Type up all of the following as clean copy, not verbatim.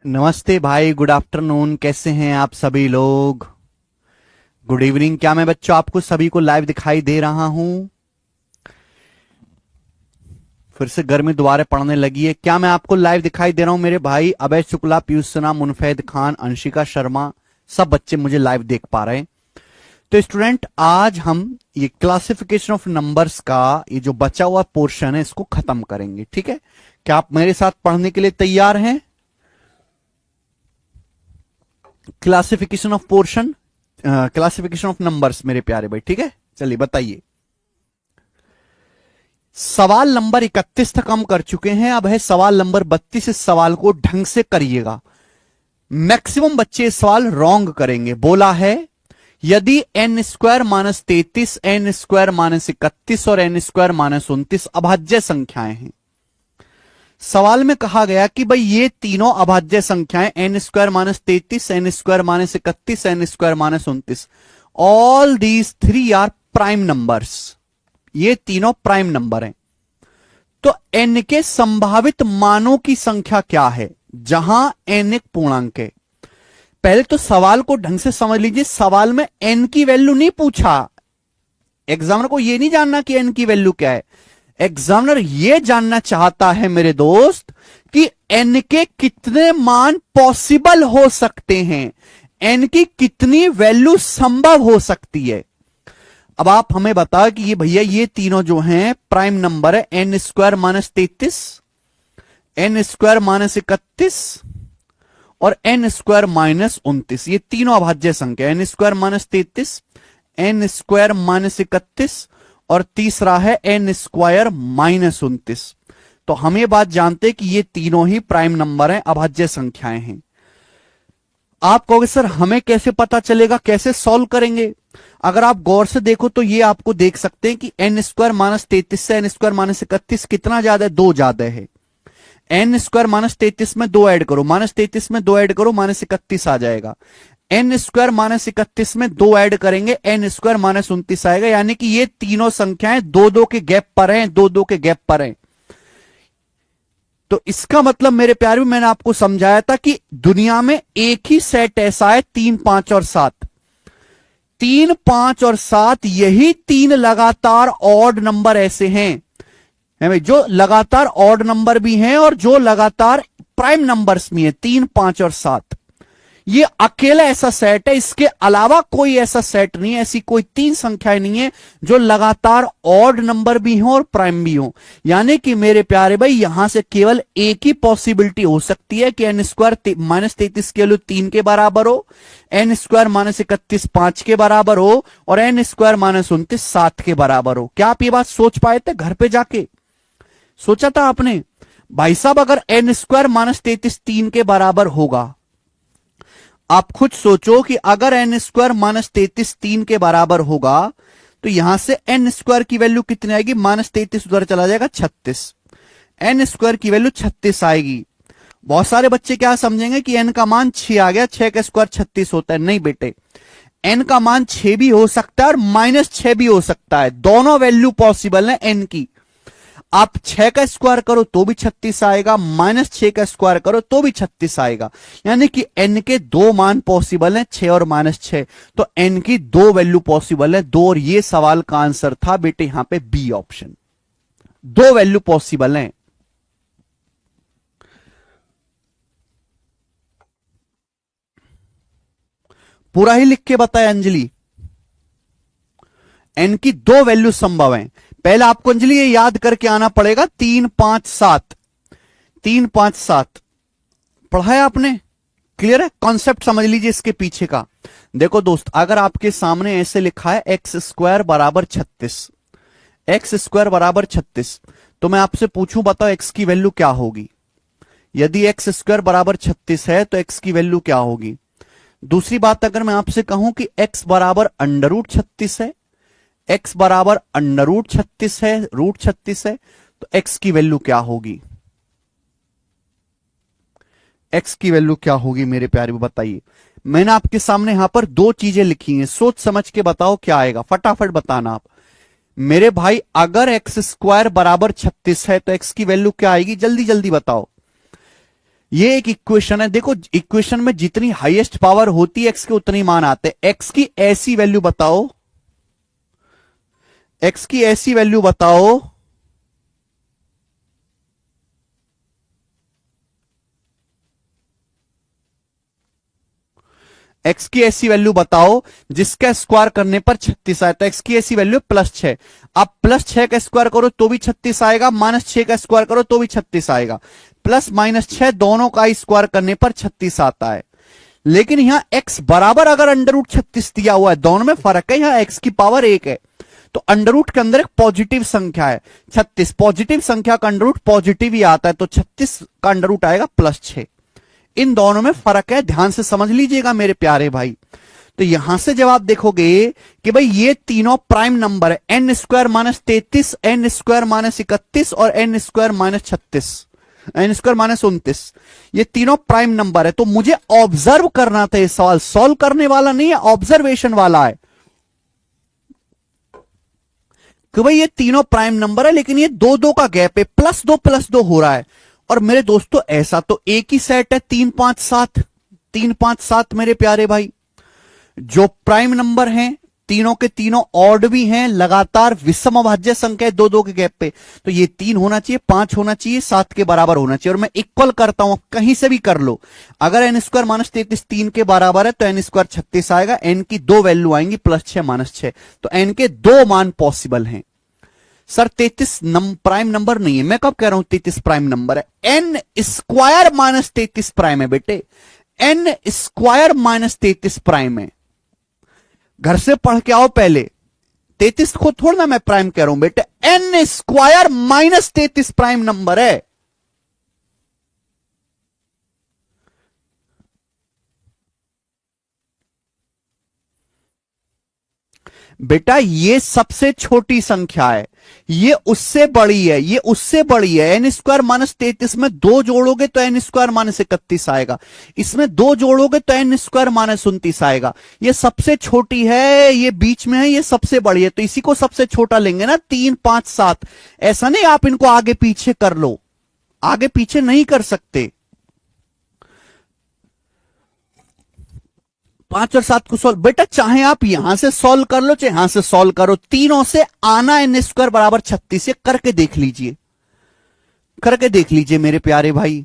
नमस्ते भाई, good afternoon. कैसे हैं आप सभी लोग? Good evening. क्या मैं बच्चों आपको सभी को लाइव दिखाई दे रहा हूं? फिर से गर्मी दोबारा पड़ने लगी है। क्या मैं आपको लाइव दिखाई दे रहा हूं? मेरे भाई अभय शुक्ला, पीयूष सिन्हा, मुनफैद खान, अंशिका शर्मा, सब बच्चे मुझे लाइव देख पा रहे हैं। तो स्टूडेंट, आज हम ये क्लासिफिकेशन ऑफ नंबर्स का ये जो बचा हुआ पोर्शन है इसको खत्म करेंगे। ठीक है? क्या आप मेरे साथ पढ़ने के लिए तैयार हैं? Classification of portion, classification of numbers मेरे प्यारे भाई। ठीक है, चलिए बताइए। सवाल नंबर 31 तक हम कर चुके हैं, अब है सवाल नंबर 32। इस सवाल को ढंग से करिएगा। मैक्सिमम बच्चे इस सवाल रॉन्ग करेंगे। बोला है यदि n square minus 33, n square minus 31 और n स्क्वायर माइनस 29 अभाज्य संख्याएं हैं। सवाल में कहा गया कि भाई ये तीनों अभाज्य संख्याएं n square minus 33, n square minus 31, n square minus 29, all these three are prime numbers. ये तीनों प्राइम नंबर हैं। तो n के संभावित मानों की संख्या क्या है, जहां n एक पूर्णांक है। पहले तो सवाल को ढंग से समझ लीजिए। सवाल में n की वैल्यू नहीं पूछा। एग्जामिनर को यह नहीं जानना कि n की वैल्यू क्या है। एग्जामिनर यह जानना चाहता है मेरे दोस्त कि n के कितने मान पॉसिबल हो सकते हैं, n की कितनी वैल्यू संभव हो सकती है। अब आप हमें बताओ कि ये भैया ये तीनों जो हैं प्राइम नंबर है। n square minus 33, n square minus 31 और n स्क्वायर माइनस 29, ये तीनों अभाज्य संख्या। n square minus 33, n square minus 31 और तीसरा है n स्क्वायर माइनस 29। तो हम ये बात जानते हैं कि ये तीनों ही प्राइम नंबर हैं, अभाज्य संख्याएं हैं। आप कहोगे सर हमें कैसे पता चलेगा, कैसे सॉल्व करेंगे? अगर आप गौर से देखो तो ये आपको देख सकते हैं कि n स्क्वायर माइनस 33 से n स्क्वायर माइनस 31 कितना ज्यादा है? 2 ज्यादा है। n स्क्वायर माइनस 33 में 2 ऐड करो, माइनस 33 में 2 ऐड करो, माइनस 31 आ जाएगा। n स्क्वायर माइनस 31 में 2 ऐड करेंगे, n स्क्वायर माइनस 29 आएगा। यानी कि ये तीनों संख्याएं 2-2 के गैप पर हैं, 2-2 के गैप पर हैं। तो इसका मतलब मेरे प्यारे, मैंने आपको समझाया था कि दुनिया में एक ही सेट ऐसा है 3, 5 और 7। 3, 5 और 7 यही तीन लगातार ऑड नंबर ऐसे हैं, है भाई, जो लगातार ऑड नंबर भी हैं और जो लगातार प्राइम नंबर्स भी हैं। 3, 5 और 7 ये अकेला ऐसा सेट है। इसके अलावा कोई ऐसा सेट नहीं है, ऐसी कोई तीन संख्याएं नहीं है जो लगातार ऑड नंबर भी हो और प्राइम भी हो। यानी कि मेरे प्यारे भाई, यहां से केवल एक ही पॉसिबिलिटी हो सकती है कि n स्क्वायर माइनस 33 की वैल्यू 3 के बराबर हो, n स्क्वायर माइनस 31 5 के बराबर हो और n स्क्वायर माइनस 29 7 के बराबर हो। क्या आप ये बात सोच पाए थे? घर पे जाके सोचा था आपने? भाई साहब, अगर n स्क्वायर माइनस 33 3 के बराबर होगा, आप खुद सोचो कि अगर n स्क्वायर माइनस 33 3 के बराबर होगा तो यहां से n स्क्वायर की वैल्यू कितनी आएगी? माइनस 33 उधर चला जाएगा 36, n स्क्वायर की वैल्यू 36 आएगी। बहुत सारे बच्चे क्या समझेंगे कि n का मान 6 आ गया, 6 का स्क्वायर 36 होता है। नहीं बेटे, n का मान 6 भी हो सकता है और माइनस 6 भी हो सकता है। दोनों वैल्यू पॉसिबल है n की। आप 6 का स्क्वायर करो तो भी 36 आएगा, माइनस 6 का स्क्वायर करो तो भी 36 आएगा। यानी कि n के दो मान पॉसिबल हैं, 6 और माइनस 6। तो n की दो वैल्यू पॉसिबल है, 2। और ये सवाल का आंसर था बेटे यहां पे बी ऑप्शन। दो वैल्यू पॉसिबल हैं। पूरा ही लिख के बताया अंजलि। n की दो वैल्यू संभव हैं। पहले आपको अंजलि ये याद करके आना पड़ेगा, 3, 5, 7। 3, 5, 7 पढ़ा है आपने? क्लियर है? कॉन्सेप्ट समझ लीजिए इसके पीछे का। देखो दोस्त, अगर आपके सामने ऐसे लिखा है एक्स स्क्वायर बराबर 36, एक्स स्क्वायर बराबर 36, तो मैं आपसे पूछूं, बताओ एक्स की वैल्यू क्या होगी? यदि एक्स स्क्वायर बराबर 36 है तो एक्स की वैल्यू क्या होगी? दूसरी बात, अगर मैं आपसे कहूं कि एक्स बराबर अंडर रूट 36 है, x बराबर अंडर रूट 36 है, रूट 36 है, तो x की वैल्यू क्या होगी? x की वैल्यू क्या होगी मेरे प्यारे? बताइए। मैंने आपके सामने यहां पर दो चीजें लिखी हैं, सोच समझ के बताओ क्या आएगा, फटाफट बताना आप मेरे भाई। अगर एक्स स्क्वायर बराबर 36 है तो x की वैल्यू क्या आएगी? जल्दी जल्दी बताओ। ये एक इक्वेशन है। देखो इक्वेशन में जितनी हाईएस्ट पावर होती है एक्स के उतने ही मान आते हैं। एक्स की ऐसी वैल्यू बताओ, एक्स की ऐसी वैल्यू बताओ एक्स की ऐसी वैल्यू बताओ जिसका स्क्वायर करने पर 36 आए। तो एक्स की ऐसी वैल्यू +6। अब +6 का स्क्वायर करो तो भी 36 आएगा, -6 का स्क्वायर करो तो भी 36 आएगा। +-6 दोनों का स्क्वायर करने पर 36 आता है। लेकिन यहां x बराबर अगर √36 दिया हुआ है, दोनों में फर्क है, यहां x की पावर 1 है तो अंडर के अंदर एक पॉजिटिव संख्या है 36। पॉजिटिव संख्या का अंडर पॉजिटिव ही आता है, तो 36 का अंडर आएगा +6। इन दोनों में फर्क है, ध्यान से समझ लीजिएगा मेरे प्यारे भाई। तो यहां से जब आप देखोगे कि भाई ये तीनों प्राइम नंबर है, n² -33, n² -31 और n² -36, n² -29, ये तीनों प्राइम नंबर है। तो मुझे ऑब्जर्व करना था, ये सवाल सॉल्व करने वाला नहीं है, ऑब्जर्वेशन वाला है कि भाई ये तीनों प्राइम नंबर है लेकिन ये 2-2 का गैप है, +2 हो रहा है। और मेरे दोस्तों ऐसा तो एक ही सेट है 3 5 7, 3 5 7 मेरे प्यारे भाई। जो प्राइम नंबर हैं तीनों के तीनों ऑड भी हैं, लगातार विषम अभाज्य संख्या है 2-2 के गैप पे। तो ये 3 होना चाहिए, 5 होना चाहिए, 7 के बराबर होना चाहिए। और मैं इक्वल करता हूं, कहीं से भी कर लो। अगर n² -33 3 के बराबर है तो n² 36 आएगा। n की 2 वैल्यू आएंगी, +6 -6, तो n के 2 मान पॉसिबल हैं। सर 33 प्राइम नंबर नहीं है, मैं कब कह रहा हूं 33 प्राइम नंबर है? n² -33 प्राइम है बेटे, n² -33 प्राइम है। घर से पढ़ के आओ पहले, 33 को थोड़ा ना मैं प्राइम कह रहा हूं बेटे, n² -33 प्राइम नंबर है। बेटा ये सबसे छोटी संख्या है, ये उससे बड़ी है, ये उससे बड़ी है। n² -33 में 2 जोड़ोगे तो n² -31 आएगा, इसमें 2 जोड़ोगे तो n² -29 आएगा। ये सबसे छोटी है, ये बीच में है, ये सबसे बड़ी है, तो इसी को सबसे छोटा लेंगे ना। 3 5 7, ऐसा नहीं आप इनको आगे पीछे कर लो, आगे पीछे नहीं कर सकते। 5 और 7 को सॉल्व, बेटा चाहे आप यहां से सॉल्व कर लो चाहे यहां से सॉल्व करो, तीनों से आना n² बराबर 36, ये करके देख लीजिए, करके देख लीजिए मेरे प्यारे भाई।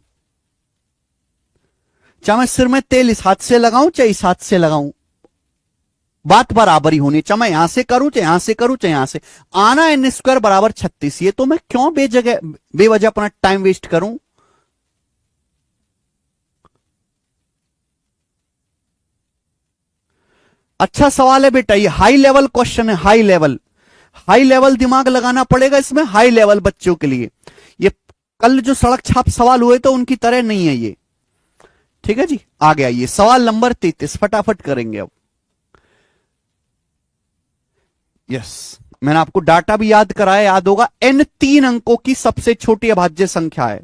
चाहे मैं सिर में तेल इस हाथ से लगाऊं चाहे इस हाथ से लगाऊं, बात बराबर ही होनी। चाहे मैं यहां से करूं चाहे यहां से करूं चाहे यहां से, आना n² बराबर 36। ये तो मैं क्यों बेवजह अपना टाइम वेस्ट करूं। अच्छा सवाल है बेटा, ये हाई लेवल क्वेश्चन है, हाई लेवल, हाई लेवल दिमाग लगाना पड़ेगा इसमें, हाई लेवल बच्चों के लिए। ये कल जो सड़क छाप सवाल हुए तो उनकी तरह नहीं है ये, ठीक है जी। आगे आइए, सवाल नंबर 33 फटाफट करेंगे अब। यस, मैंने आपको डाटा भी याद कराया, याद होगा। n 3 अंकों की सबसे छोटी अभाज्य संख्या है,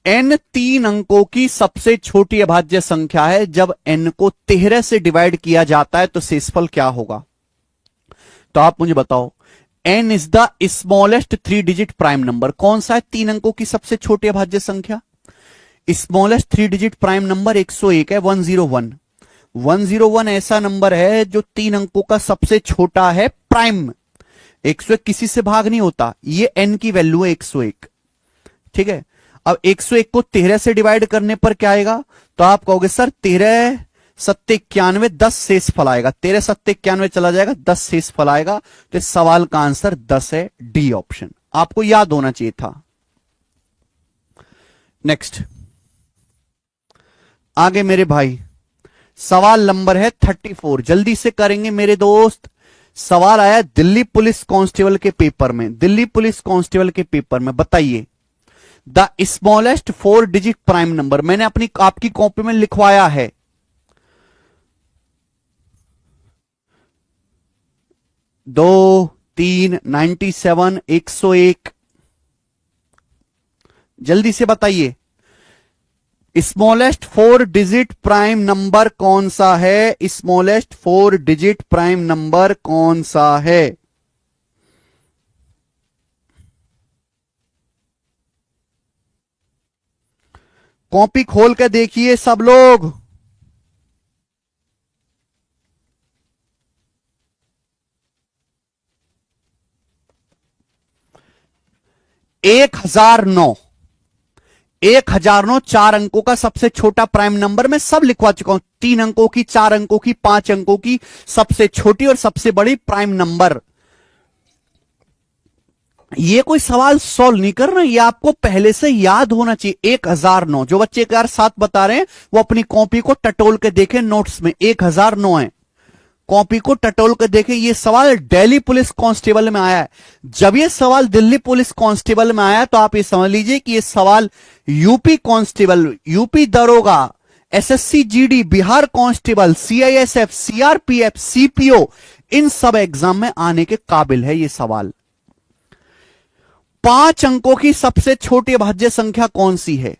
n 3 अंकों की सबसे छोटी अभाज्य संख्या है। जब n को 13 से डिवाइड किया जाता है तो शेषफल क्या होगा? तो आप मुझे बताओ, n is the smallest 3 digit prime number. कौन सा है 3 अंकों की सबसे छोटी अभाज्य संख्या? स्मॉलेस्ट 3 डिजिट प्राइम नंबर 101 है, 101। 101 ऐसा नंबर है जो 3 अंकों का सबसे छोटा है प्राइम। 101 किसी से भाग नहीं होता, ये n की वैल्यू है 101, ठीक है। अब 101 को 13 से डिवाइड करने पर क्या आएगा? तो आप कहोगे सर 13 7 91, 10 शेष फल आएगा। 13 7 91 चला जाएगा, 10 शेष फल आएगा। तो इस सवाल का आंसर 10 है, डी ऑप्शन, आपको याद होना चाहिए था। नेक्स्ट, आगे मेरे भाई सवाल नंबर है 34, जल्दी से करेंगे मेरे दोस्त। सवाल आया दिल्ली पुलिस कांस्टेबल के पेपर में, दिल्ली पुलिस कांस्टेबल के पेपर में, बताइए the smallest 4 digit prime number. मैंने अपनी आपकी कॉपी में लिखवाया है, दो 3 97 101, जल्दी से बताइए स्मॉलेस्ट 4 डिजिट प्राइम नंबर कौन सा है? स्मॉलेस्ट 4 डिजिट प्राइम नंबर कौन सा है? कॉपी खोल के देखिए सब लोग। एक हजार नौ 1009 4 अंकों का सबसे छोटा प्राइम नंबर मैं सब लिखवा चुका हूं। 3 अंकों की, 4 अंकों की, 5 अंकों की सबसे छोटी और सबसे बड़ी प्राइम नंबर। ये कोई सवाल सॉल्व नहीं करना, ये आपको पहले से याद होना चाहिए। 1009 जो बच्चे के यार साथ बता रहे हैं वो अपनी कॉपी को टटोल के देखें, नोट्स में 1009 है, कॉपी को टटोल कर देखें। ये सवाल दिल्ली पुलिस कांस्टेबल में आया है। जब ये सवाल दिल्ली पुलिस कांस्टेबल में आया तो आप ये समझ लीजिए कि ये सवाल यूपी कांस्टेबल, यूपी दरोगा, SSC GD, Bihar constable, CISF, CRPF, CPO, इन सब एग्जाम में आने के काबिल है ये सवाल। 5 अंकों की सबसे छोटी अभाज्य संख्या कौन सी है?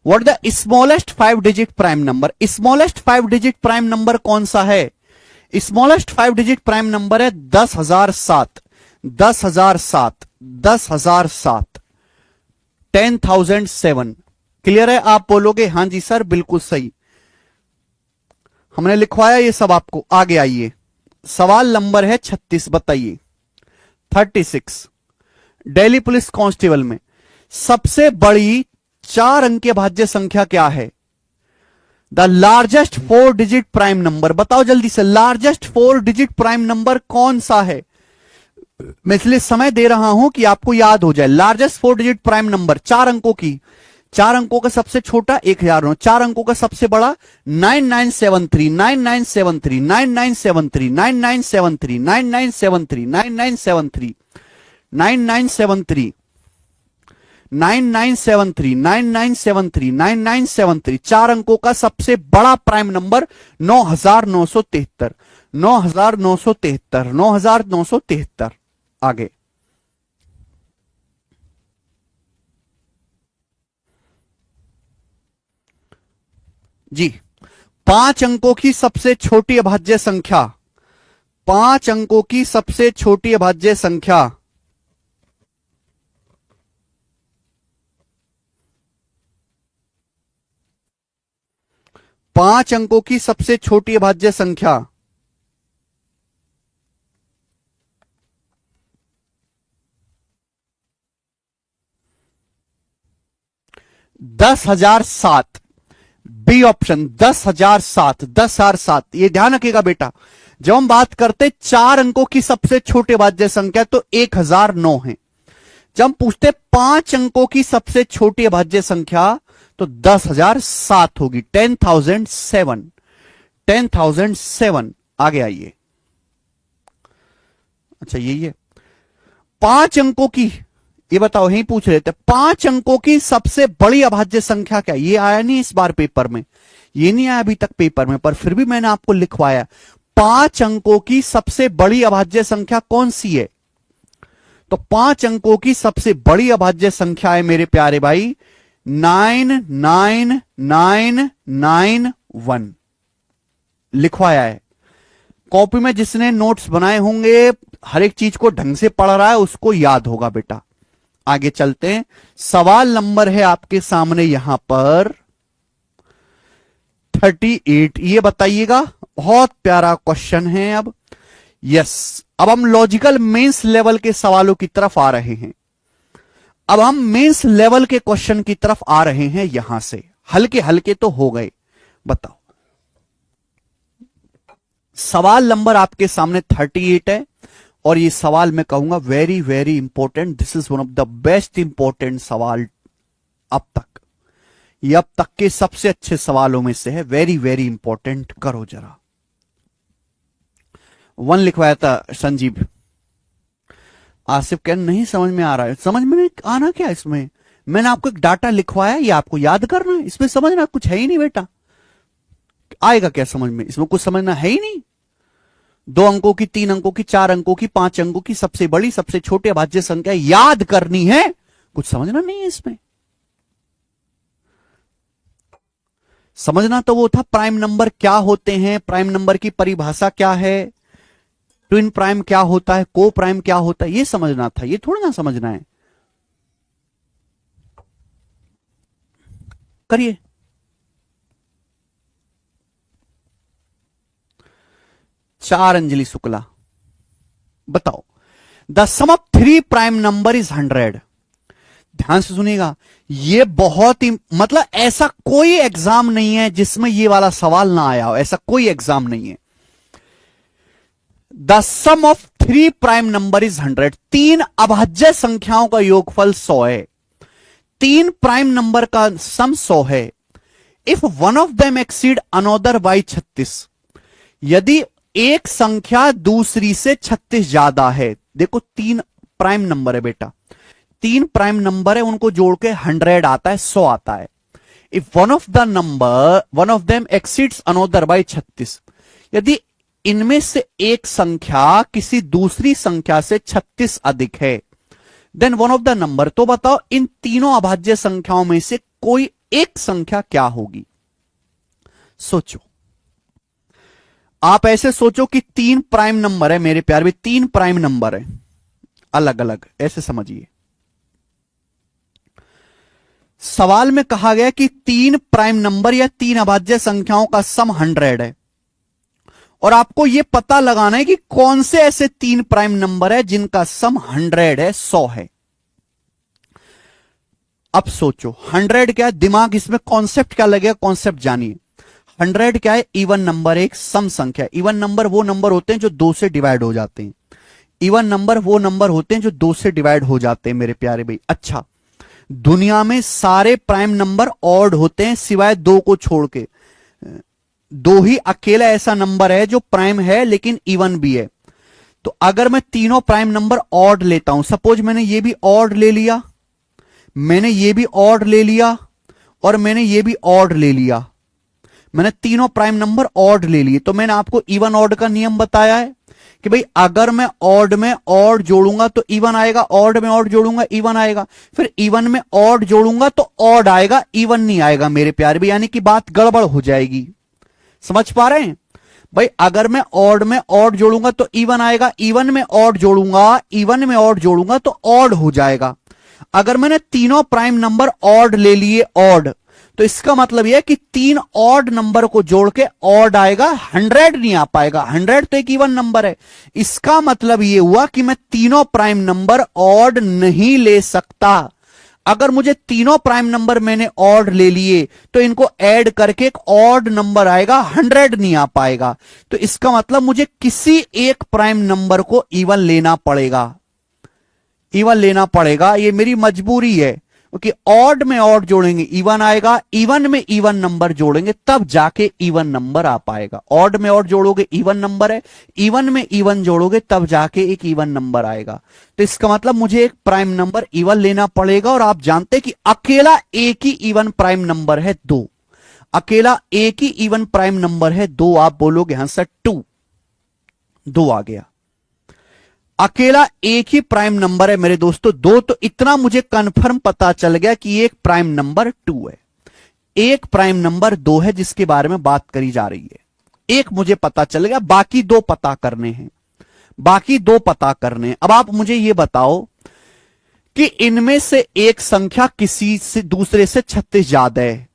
What the smallest 5 digit prime number? Smallest 5 digit prime number कौन सा है? स्मॉलेस्ट 5 digit prime number है 10,007, 10,007, 10,007, 10,007। क्लियर है? आप बोलोगे हां जी सर बिल्कुल सही, हमने लिखवाया ये सब आपको। आगे आइए, सवाल नंबर है 36, बताइए। 36 दिल्ली पुलिस कांस्टेबल में सबसे बड़ी 4 अंक की भाज्य संख्या क्या है? The largest 4 digit prime number, बताओ जल्दी से, लार्जेस्ट 4 डिजिट प्राइम नंबर कौन सा है? मैं इसलिए समय दे रहा हूं कि आपको याद हो जाए। लार्जेस्ट 4 डिजिट प्राइम नंबर 4 अंकों की, 4 अंकों का सबसे छोटा 1009, 4 अंकों का सबसे बड़ा 9973, 9973, 9973, 9973, 9973, 9973, 9973, 9973, 9973, 9973, 4 अंकों का सबसे बड़ा प्राइम नंबर 9973, 9973, 9973। आगे जी, 5 अंकों की सबसे छोटी अभाज्य संख्या, 5 अंकों की सबसे छोटी अभाज्य संख्या, पांच अंकों की सबसे छोटी अभाज्य संख्या 10,007, बी ऑप्शन 10,007, 10,007। ये ध्यान रखिएगा बेटा, जब हम बात करते 4 अंकों की सबसे छोटी अभाज्य संख्या तो 1009 है। जब हम पूछते 5 अंकों की सबसे छोटी अभाज्य संख्या तो 10,007 होगी, 10,007, 10,007। आगे आइए, अच्छा यही है 5 अंकों की, ये बताओ, यही पूछ रहे थे 5 अंकों की सबसे बड़ी अभाज्य संख्या क्या? ये आया नहीं इस बार पेपर में, ये नहीं आया अभी तक पेपर में, पर फिर भी मैंने आपको लिखवाया। 5 अंकों की सबसे बड़ी अभाज्य संख्या कौन सी है? तो 5 अंकों की सबसे बड़ी अभाज्य संख्या है मेरे प्यारे भाई 99991, लिखवाया है कॉपी में। जिसने नोट्स बनाए होंगे, हर एक चीज को ढंग से पढ़ रहा है, उसको याद होगा बेटा। आगे चलते हैं, सवाल नंबर है आपके सामने यहां पर 38। ये बताइएगा, बहुत प्यारा क्वेश्चन है। अब यस, अब हम लॉजिकल मेंस लेवल के सवालों की तरफ आ रहे हैं। अब हम मेंस लेवल के क्वेश्चन की तरफ आ रहे हैं। यहां से हल्के हल्के तो हो गए, बताओ। सवाल नंबर आपके सामने 38 है और ये सवाल मैं कहूंगा very very important. This is one of the best important सवाल अब तक, ये अब तक के सबसे अच्छे सवालों में से है। Very very important. करो जरा, 1 लिखवाया था संजीव। आसिफ कह नहीं समझ में आ रहा है। समझ में नहीं आना क्या इसमें? मैंने आपको एक डाटा लिखवाया, ये आपको याद करना है, इसमें समझना कुछ है ही नहीं बेटा। आएगा क्या समझ में? इसमें कुछ समझना है ही नहीं। 2 अंकों की, 3 अंकों की, 4 अंकों की, 5 अंकों की सबसे बड़ी सबसे छोटी अभाज्य संख्या याद करनी है, कुछ समझना नहीं है इसमें। समझना तो वो था प्राइम नंबर क्या होते हैं, प्राइम नंबर की परिभाषा क्या है, ट्विन प्राइम क्या होता है, को प्राइम क्या होता है, ये समझना था। ये थोड़ा ना समझना है। करिए। चार अंजलि शुक्ला, बताओ। The sum of three prime number is 100। ध्यान से सुनिएगा, ये बहुत ही, मतलब ऐसा कोई एग्जाम नहीं है जिसमें ये वाला सवाल ना आया हो, ऐसा कोई एग्जाम नहीं है। The sum of three prime number is 100। तीन अभाज्य संख्याओं का योगफल 100 है। तीन प्राइम नंबर का सम 100 है। If one of them exceed another by 36, यदि एक संख्या दूसरी से 36 ज्यादा है। देखो तीन प्राइम नंबर है बेटा, तीन प्राइम नंबर है, उनको जोड़ के 100 आता है, 100 आता है। If one of them exceeds another by 36, यदि इनमें से एक संख्या किसी दूसरी संख्या से 36 अधिक है, then one of the number, तो बताओ इन तीनों अभाज्य संख्याओं में से कोई एक संख्या क्या होगी। सोचो, आप ऐसे सोचो कि तीन प्राइम नंबर है मेरे प्यार भी, तीन प्राइम नंबर है अलग अलग, ऐसे समझिए। सवाल में कहा गया कि तीन प्राइम नंबर या तीन अभाज्य संख्याओं का सम 100 है, और आपको यह पता लगाना है कि कौन से ऐसे तीन प्राइम नंबर है जिनका सम 100 है, 100 है। अब सोचो 100 क्या है, दिमाग इसमें कॉन्सेप्ट क्या लगेगा, कॉन्सेप्ट जानिए। 100 क्या है, इवन नंबर, एक सम संख्या। इवन नंबर वो नंबर होते हैं जो 2 से डिवाइड हो जाते हैं। इवन नंबर वो नंबर होते हैं जो 2 से डिवाइड हो जाते हैं मेरे प्यारे भाई। अच्छा, दुनिया में सारे प्राइम नंबर ऑड होते हैं सिवाय 2 को छोड़ के। 2 ही अकेला ऐसा नंबर है जो प्राइम है लेकिन इवन भी है। तो अगर मैं तीनों प्राइम नंबर ऑड लेता हूं, सपोज मैंने ये भी ऑड ले लिया, मैंने ये भी ऑड ले लिया, और मैंने ये भी ऑड ले लिया, मैंने तीनों प्राइम नंबर ऑड ले लिए, तो मैंने आपको इवन ऑड का नियम बताया है कि भाई अगर मैं ऑड में ऑड जोड़ूंगा तो इवन आएगा, ऑड में ऑड जोड़ूंगा इवन आएगा, फिर इवन में ऑड जोड़ूंगा तो ऑड आएगा, इवन नहीं आएगा मेरे प्यारे भी, यानी कि बात गड़बड़ हो जाएगी। समझ पा रहे हैं भाई, अगर मैं ऑड में ऑड जोड़ूंगा तो इवन आएगा, इवन में ऑड जोड़ूंगा, इवन में ऑड जोड़ूंगा तो ऑड हो जाएगा। अगर मैंने तीनों प्राइम नंबर ऑड ले लिए, ऑड, तो इसका मतलब यह कि तीन ऑड नंबर को जोड़ के ऑड आएगा, 100 नहीं आ पाएगा। 100 तो एक इवन नंबर है। इसका मतलब यह हुआ कि मैं तीनों प्राइम नंबर ऑड नहीं ले सकता। अगर मुझे तीनों प्राइम नंबर मैंने ऑड ले लिए तो इनको ऐड करके एक ऑड नंबर आएगा, 100 नहीं आ पाएगा। तो इसका मतलब मुझे किसी एक प्राइम नंबर को इवन लेना पड़ेगा, इवन लेना पड़ेगा, ये मेरी मजबूरी है। क्योंकि ऑड में ऑड जोड़ेंगे इवन आएगा, इवन में इवन नंबर जोड़ेंगे तब जाके इवन नंबर आ पाएगा। ऑड में ऑड जोड़ोगे इवन नंबर है, इवन में इवन जोड़ोगे तब जाके एक इवन नंबर आएगा। तो इसका मतलब मुझे एक प्राइम नंबर इवन लेना पड़ेगा, और आप जानते हैं कि अकेला एक ही इवन प्राइम नंबर है 2। अकेला एक ही इवन प्राइम नंबर है 2। आप बोलोगे हाँ सर 2 आ गया। अकेला एक ही प्राइम नंबर है मेरे दोस्तों 2, तो इतना मुझे कंफर्म पता चल गया कि एक प्राइम नंबर 2 है, एक प्राइम नंबर 2 है जिसके बारे में बात करी जा रही है। एक मुझे पता चल गया, बाकी 2 पता करने हैं, बाकी 2 पता करने हैं। अब आप मुझे यह बताओ कि इनमें से एक संख्या किसी से दूसरे से 36 ज्यादा है।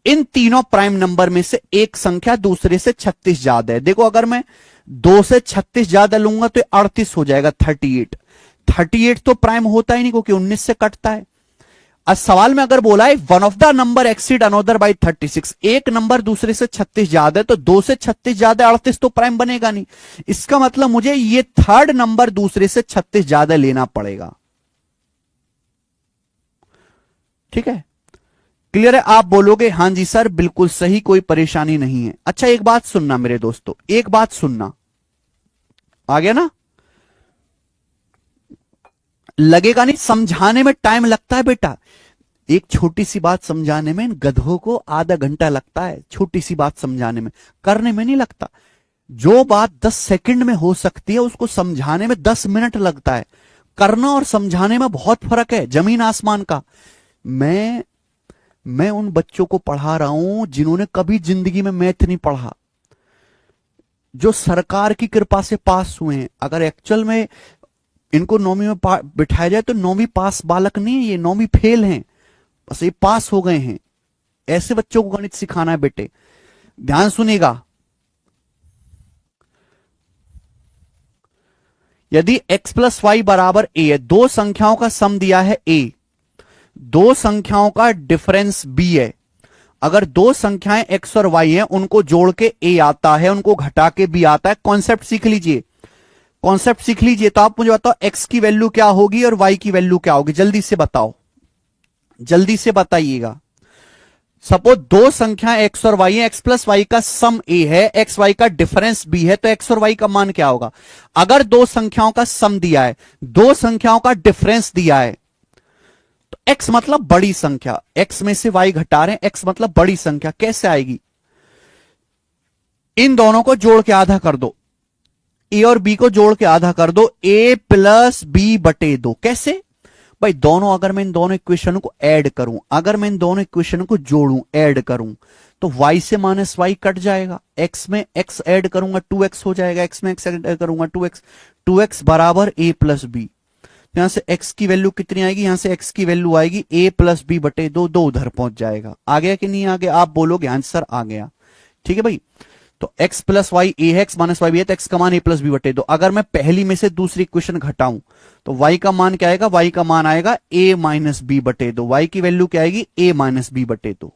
इन तीनों प्राइम नंबर में से एक संख्या दूसरे से 36 ज्यादा है। देखो अगर मैं 2 से 36 ज्यादा लूंगा तो 38 हो जाएगा, 38 तो प्राइम होता ही नहीं क्योंकि 19 से कटता है। आज सवाल में अगर बोला है one of the number exceed another by 36, एक नंबर दूसरे से 36 ज्यादा है, तो 2 से 36 ज्यादा 38 तो प्राइम बनेगा नहीं। इसका मतलब मुझे ये थर्ड नंबर दूसरे से 36 ज्यादा लेना पड़ेगा। ठीक है, क्लियर है? आप बोलोगे हां जी सर बिल्कुल सही, कोई परेशानी नहीं है। अच्छा एक बात सुनना मेरे दोस्तों, एक बात सुनना, आ गया ना? लगेगा नहीं, समझाने में टाइम लगता है बेटा। एक छोटी सी बात समझाने में गधों को आधा घंटा लगता है, छोटी सी बात समझाने में, करने में नहीं लगता। जो बात 10 सेकंड में हो सकती है उसको समझाने में 10 मिनट लगता है। करना और समझाने में बहुत फर्क है, जमीन आसमान का। मैं उन बच्चों को पढ़ा रहा हूं जिन्होंने कभी जिंदगी में मैथ नहीं पढ़ा, जो सरकार की कृपा से पास हुए हैं। अगर एक्चुअल में इनको 9वीं में बिठाया जाए तो 9वीं पास बालक नहीं है, ये 9वीं फेल हैं, बस ये पास हो गए हैं। ऐसे बच्चों को गणित सिखाना है बेटे, ध्यान सुनिएगा। यदि x प्लस वाई बराबर a है, दो संख्याओं का सम दिया है a, दो संख्याओं का डिफरेंस b है। अगर दो संख्याएं x और y हैं, उनको जोड़ के a आता है, उनको घटा के b आता है। कॉन्सेप्ट सीख लीजिए, कॉन्सेप्ट सीख लीजिए। तो आप मुझे बताओ x की वैल्यू क्या होगी और y की वैल्यू क्या होगी, जल्दी से बताओ, जल्दी से बताइएगा। सपोज दो संख्या x और y है, x प्लस वाई का सम a है, x y का डिफरेंस b है, तो x और y का मान क्या होगा? अगर दो संख्याओं का सम दिया है, दो संख्याओं का डिफरेंस दिया है, तो x मतलब बड़ी संख्या, x में से y घटा रहे हैं, x मतलब बड़ी संख्या, कैसे आएगी? इन दोनों को जोड़ के आधा कर दो, a और b को जोड़ के आधा कर दो, a प्लस b बटे दो। कैसे भाई? दोनों, अगर मैं इन दोनों इक्वेशन को ऐड करूं, अगर मैं इन दोनों इक्वेशन को जोड़ूं, ऐड करूं, तो y से माइनस वाई कट जाएगा, x में x ऐड करूंगा 2x हो जाएगा, x में x ऐड करूंगा 2x, 2x बराबर a प्लस बी। यहां से x की वैल्यू कितनी आएगी? यहां से x की वैल्यू आएगी a प्लस बी बटे दो, दो उधर पहुंच जाएगा। आ गया कि नहीं आ गया? आप बोलोगे आंसर आ गया, ठीक है भाई। तो x प्लस वाई ए है, x माइनस वाई बी है, तो x का मान a प्लस बी बटे दो। अगर मैं पहली में से दूसरी इक्वेशन घटाऊं, तो y का मान क्या आएगा? y का मान आएगा a माइनस बी बटे दो। y की वैल्यू क्या आएगी? a माइनस बी बटे दो।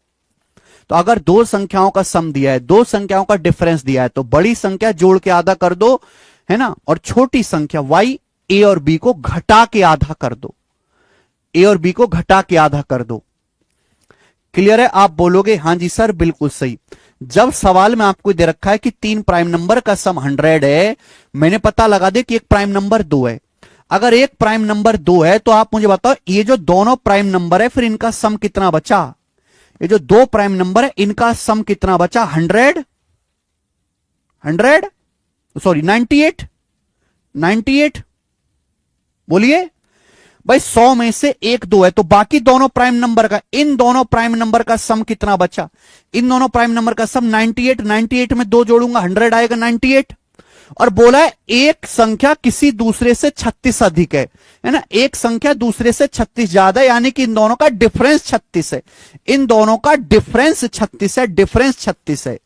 तो अगर दो संख्याओं का सम दिया है, दो संख्याओं का डिफरेंस दिया है, तो बड़ी संख्या जोड़ के आधा कर दो, है ना, और छोटी संख्या y a और b को घटा के आधा कर दो, a और b को घटा के आधा कर दो। क्लियर है? आप बोलोगे हां जी सर बिल्कुल सही। जब सवाल में आपको दे रखा है कि तीन प्राइम नंबर का सम 100 है, मैंने पता लगा दे कि एक प्राइम नंबर 2 है। अगर एक प्राइम नंबर 2 है, तो आप मुझे बताओ ये जो दोनों प्राइम नंबर है, फिर इनका सम कितना बचा? ये जो दो प्राइम नंबर है, इनका सम कितना बचा? 100 सॉरी 98 98। बोलिए भाई, 100 में से एक 2 है, तो बाकी दोनों प्राइम नंबर का, इन दोनों प्राइम नंबर का सम कितना बचा? इन दोनों प्राइम नंबर का सम 98। 98 में 2 जोड़ूंगा 100 आएगा 98। और बोला है एक संख्या किसी दूसरे से 36 अधिक है ना, एक संख्या दूसरे से 36 ज्यादा है, यानी कि इन दोनों का डिफरेंस 36 है, इन दोनों का डिफरेंस 36 है, डिफरेंस 36 है।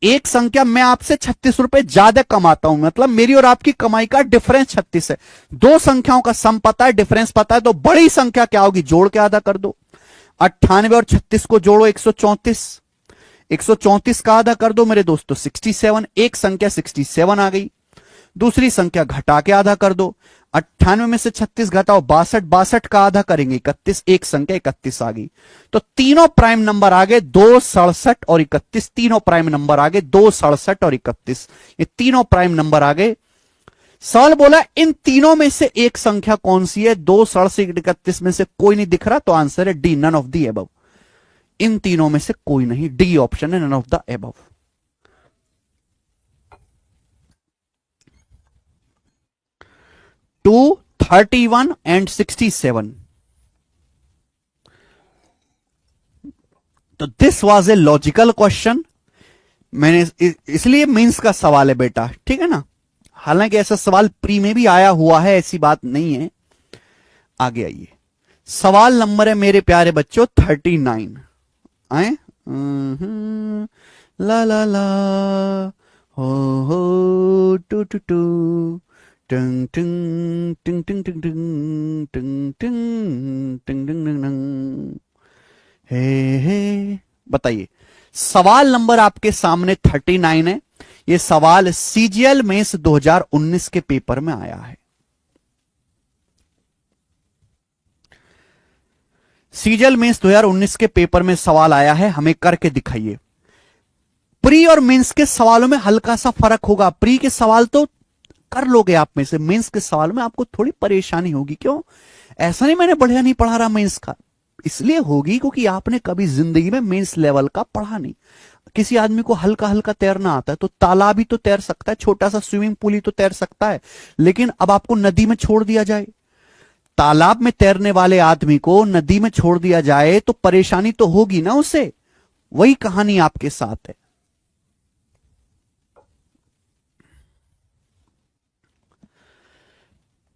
एक संख्या मैं आपसे 36 रुपए ज्यादा कमाता हूं, मतलब मेरी और आपकी कमाई का डिफरेंस 36 है। दो संख्याओं का सम पता है, डिफरेंस पता है, तो बड़ी संख्या क्या होगी? जोड़ के आधा कर दो। 98 और 36 को जोड़ो 134, 134 का आधा कर दो मेरे दोस्तों 67। एक संख्या 67 आ गई, दूसरी संख्या घटा के आधा कर दो। 98 में से 36 घटाओ 62, 62 का आधा करेंगे 31, एक संख्या 31 आ गई। तो तीनों प्राइम नंबर आ गए 2, 67 और 31। तीनों प्राइम नंबर आ गए 2, 67 और 31, ये तीनों प्राइम नंबर आ गए। सवाल बोला इन तीनों में से एक संख्या कौन सी है? 2, 67, 31 में से कोई नहीं दिख रहा, तो आंसर है D, none of the above. इन तीनों में से कोई नहीं, डी ऑप्शन है, none of the above. 2, 31 and 67। तो this was a logical question. मैंने इसलिए मींस का सवाल है बेटा, ठीक है ना। हालांकि ऐसा सवाल प्री में भी आया हुआ है, ऐसी बात नहीं है। आगे आइए, सवाल नंबर है मेरे प्यारे बच्चों 39। आए ला ला ला हो टू टू टू टंग टंग टंग टंग टंग टंग टंग टंग टंग टंग टंग। हे बताइए, सवाल नंबर आपके सामने 39 है। ये सवाल सीजीएल मेंस 2019 के पेपर में आया है। सीजीएल मेंस 2019 के पेपर में सवाल आया है, हमें करके दिखाइए। प्री और मेंस के सवालों में हल्का सा फर्क होगा। प्री के सवाल तो कर लोगे आप में से, मेंस के सवाल में आपको थोड़ी परेशानी होगी। क्यों? ऐसा नहीं मैंने बढ़िया नहीं पढ़ा रहा मेंस का, इसलिए होगी क्योंकि आपने कभी जिंदगी में मेंस लेवल का पढ़ा नहीं। किसी आदमी को हल्का हल्का तैरना आता है तो तालाब ही तो तैर सकता है, छोटा सा स्विमिंग पूल ही तो तैर सकता है। लेकिन अब आपको नदी में छोड़ दिया जाए, तालाब में तैरने वाले आदमी को नदी में छोड़ दिया जाए तो परेशानी तो होगी ना उसे। वही कहानी आपके साथ है।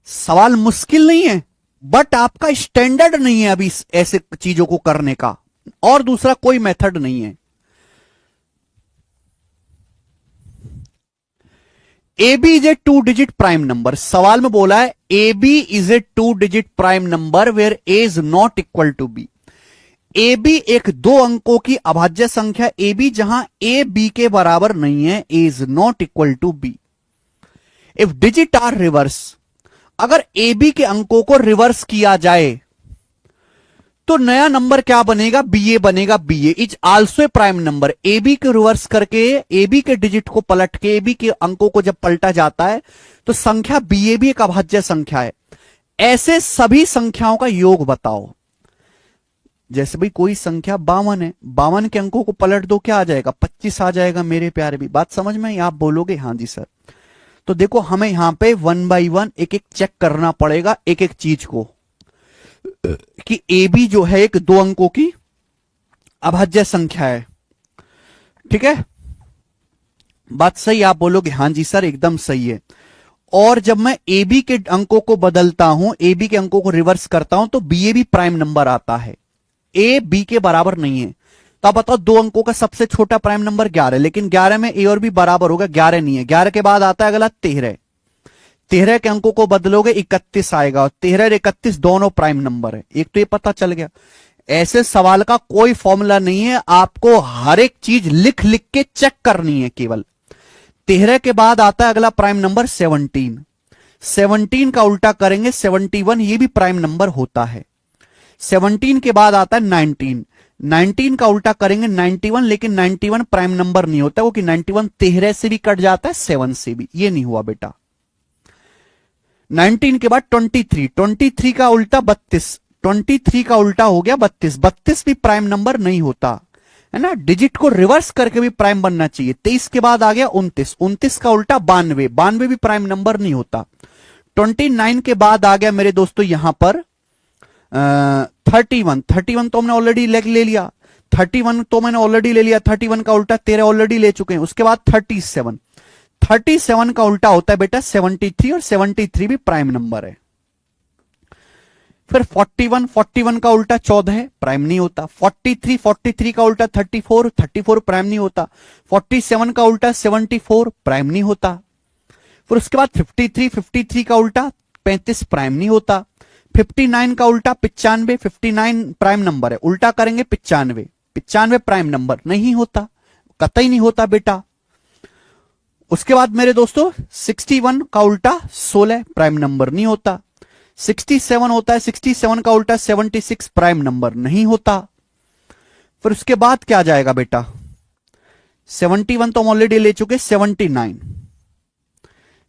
सवाल मुश्किल नहीं है, बट आपका स्टैंडर्ड नहीं है अभी ऐसे चीजों को करने का। और दूसरा कोई मेथड नहीं है। A B is a 2 digit prime number, सवाल में बोला है A B is a 2 digit prime number where A is not equal to B. A B एक 2 अंकों की अभाज्य संख्या ए बी जहां ए बी के बराबर नहीं है, A is not equal to B. If digit are reverse, अगर ए बी के अंकों को रिवर्स किया जाए तो नया नंबर क्या बनेगा, बी ए बनेगा। B A is also a prime number. A B के रिवर्स करके, ए बी के डिजिट को पलट के, ए बी के अंकों को जब पलटा जाता है तो संख्या बी ए भी एक अभाज्य संख्या है। ऐसे सभी संख्याओं का योग बताओ। जैसे भाई कोई संख्या 52 है, 52 के अंकों को पलट दो, क्या आ जाएगा, 25 आ जाएगा। मेरे प्यारे भी बात समझ में, आप बोलोगे हाँ जी सर। तो देखो हमें यहां पे 1 बाई 1 एक एक चेक करना पड़ेगा, एक एक चीज को, कि ए बी जो है एक 2 अंकों की अभाज्य संख्या है। ठीक है, बात सही, आप बोलोगे हाँ जी सर एकदम सही है। और जब मैं ए बी के अंकों को बदलता हूं, ए बी के अंकों को रिवर्स करता हूं, तो बी ए भी प्राइम नंबर आता है। ए बी के बराबर नहीं है। तो आप बताओ 2 अंकों का सबसे छोटा प्राइम नंबर 11, लेकिन 11 में ए और बी बराबर होगा, 11 नहीं है। 11 के बाद आता है अगला 13। 13 के अंकों को बदलोगे 31 आएगा, और 13 और 31 दोनों प्राइम नंबर है। एक तो ये पता चल गया। ऐसे सवाल का कोई फॉर्मूला नहीं है, आपको हर एक चीज लिख लिख के चेक करनी है केवल। 13 के बाद आता है अगला प्राइम नंबर 17। 17 का उल्टा करेंगे 71, ये भी प्राइम नंबर होता है। 17 के बाद आता है 19। 19 का उल्टा करेंगे 91, लेकिन 91 प्राइम नंबर नहीं होता, वो कि 91 13 से भी कट जाता है, 7 से भी। ये नहीं हुआ बेटा। 19 के बाद 23, 23 का उल्टा 32, 23 का उल्टा हो गया 32, 32 भी प्राइम नंबर नहीं होता है ना, डिजिट को रिवर्स करके भी प्राइम बनना चाहिए। 23 के बाद आ गया 29, 29 का उल्टा 92, 92 भी प्राइम नंबर नहीं होता। 29 के बाद आ गया मेरे दोस्तों यहां पर 31, 31 तो हमने ऑलरेडी ले लिया, 31 तो मैंने ऑलरेडी ले लिया, 31 का उल्टा 13 ऑलरेडी ले चुके हैं। उसके बाद 37, 37 का उल्टा होता है बेटा 73, और 73 भी प्राइम नंबर है। फिर 41, 41 का उल्टा 14 है, प्राइम नहीं होता। 43, 43 का उल्टा 34, 34 प्राइम नहीं होता। 47 का उल्टा 74, प्राइम नहीं होता। फिर उसके बाद 53, 53 का उल्टा 35, प्राइम नहीं होता। 59 का उल्टा 95, 59 प्राइम नंबर है, उल्टा करेंगे 95, 95 प्राइम नंबर नहीं होता, कतई नहीं होता बेटा। उसके बाद मेरे दोस्तों 61 का उल्टा 16, प्राइम नंबर नहीं होता। 67 होता है, 67 का उल्टा 76, प्राइम नंबर नहीं होता। फिर उसके बाद क्या आ जाएगा बेटा, 71 तो हम ऑलरेडी ले चुके, 79,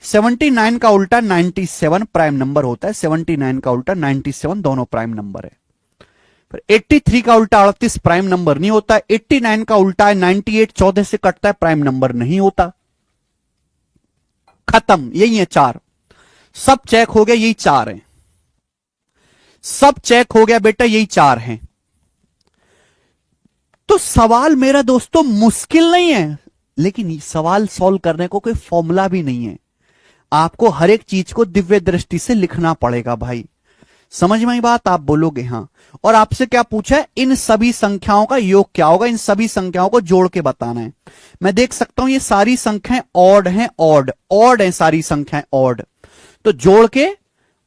79 का उल्टा 97 प्राइम नंबर होता है, 79 का उल्टा 97 दोनों प्राइम नंबर है। फिर 83 का उल्टा 38 प्राइम नंबर नहीं होता। 89 का उल्टा है 98, 14 से कटता है, प्राइम नंबर नहीं होता। खत्म, यही है 4, सब चेक हो गया, यही 4 है, सब चेक हो गया बेटा, यही 4 हैं। तो सवाल मेरा दोस्तों मुश्किल नहीं है, लेकिन सवाल सॉल्व करने को कोई फॉर्मूला भी नहीं है। आपको हर एक चीज को दिव्य दृष्टि से लिखना पड़ेगा भाई। समझ में आई बात, आप बोलोगे हाँ। और आपसे क्या पूछा है, इन सभी संख्याओं का योग क्या होगा, इन सभी संख्याओं को जोड़ के बताना है। मैं देख सकता हूं ये सारी संख्याएं ऑड हैं, ऑड हैं सारी संख्याएं ऑड, तो जोड़ के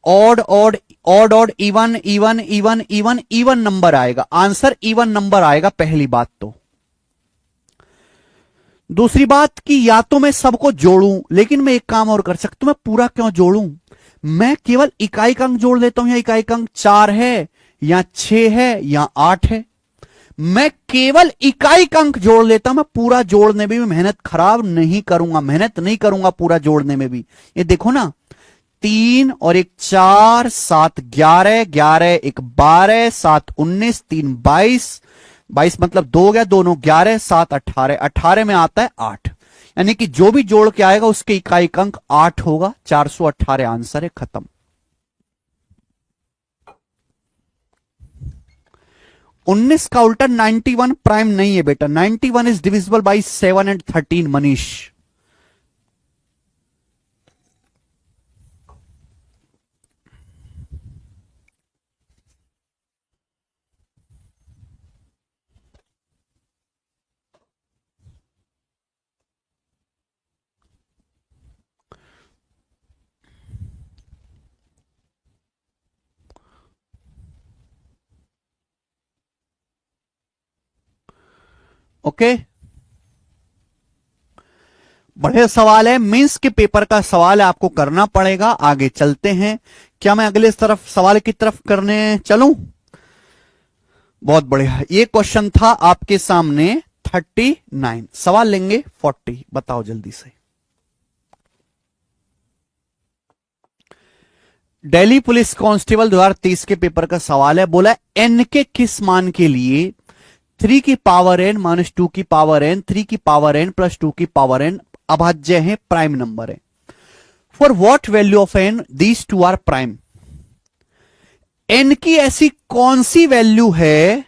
odd odd odd odd even even even even even number आएगा, आंसर इवन नंबर आएगा, पहली बात तो। दूसरी बात कि या तो मैं सबको जोड़ूं, लेकिन मैं एक काम और कर सकता हूं, मैं पूरा क्यों जोड़ूं, मैं केवल इकाई का अंक जोड़ लेता हूं। या इकाई का अंक 4 है या 6 है या 8 है, मैं केवल इकाई का अंक जोड़ लेता हूं। मैं पूरा जोड़ने में भी मेहनत खराब नहीं करूंगा, मेहनत नहीं करूंगा पूरा जोड़ने में भी। ये देखो ना, 3 और 1 4, 7 11, 11 1 12, 7 19, 3 22, 22 मतलब 2 गया, दोनों 11, 7 18, 18 में आता है 8, यानी कि जो भी जोड़ के आएगा उसके इकाई का अंक 8 होगा। 418 आंसर है, खत्म। 19 का उल्टा 91 प्राइम नहीं है बेटा, 91 is divisible by 7 and 13 Manish. Okay, बड़े सवाल है, मेंस के पेपर का सवाल है, आपको करना पड़ेगा। आगे चलते हैं, क्या मैं अगले तरफ सवाल की तरफ करने चलूं? बहुत बढ़िया, ये क्वेश्चन था आपके सामने 39, सवाल लेंगे 40, बताओ जल्दी से। दिल्ली पुलिस कांस्टेबल 2023 के पेपर का सवाल है, बोला एन के किस मान के लिए 3 की पावर एन माइनस 2 की पावर एन 3 की पावर एन प्लस 2 की पावर एन अभाज्य है, प्राइम नंबर है? For what value of N these two are prime? N की ऐसी कौन सी वैल्यू है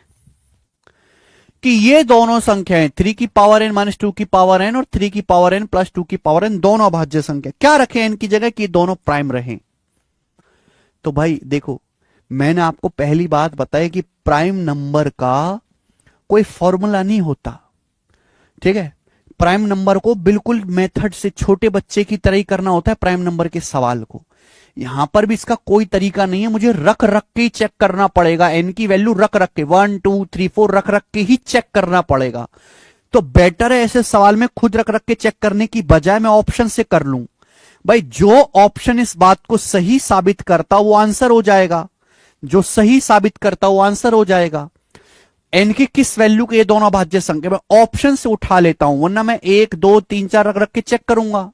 कि ये दोनों संख्याएं 3 की पावर एन माइनस 2 की पावर एन और 3 की पावर एन प्लस 2 की पावर एन दोनों अभाज्य संख्या, क्या रखें एन की जगह कि दोनों प्राइम रहें? तो भाई देखो, मैंने आपको पहली बात बताई कि प्राइम नंबर का कोई फॉर्मूला नहीं होता, ठीक है? प्राइम नंबर को बिल्कुल मेथड से छोटे बच्चे की तरह ही करना होता है प्राइम नंबर के सवाल को। यहां पर भी इसका कोई तरीका नहीं है, मुझे रख रख के ही चेक करना पड़ेगा, एन की वैल्यू रख रख के 1 2 3 4 रख रख के ही चेक करना पड़ेगा। तो बेटर है ऐसे सवाल में खुद रख रख के चेक करने की बजाय मैं ऑप्शन से कर लूं। भाई जो ऑप्शन इस बात को सही साबित करता वो आंसर हो जाएगा, जो सही साबित करता वो आंसर हो जाएगा। एन की किस वैल्यू के ये दोनों अभाज्य संख्या मैं ऑप्शन से उठा लेता हूं, वरना मैं 1 2 3 4 रख रख के चेक करूंगा।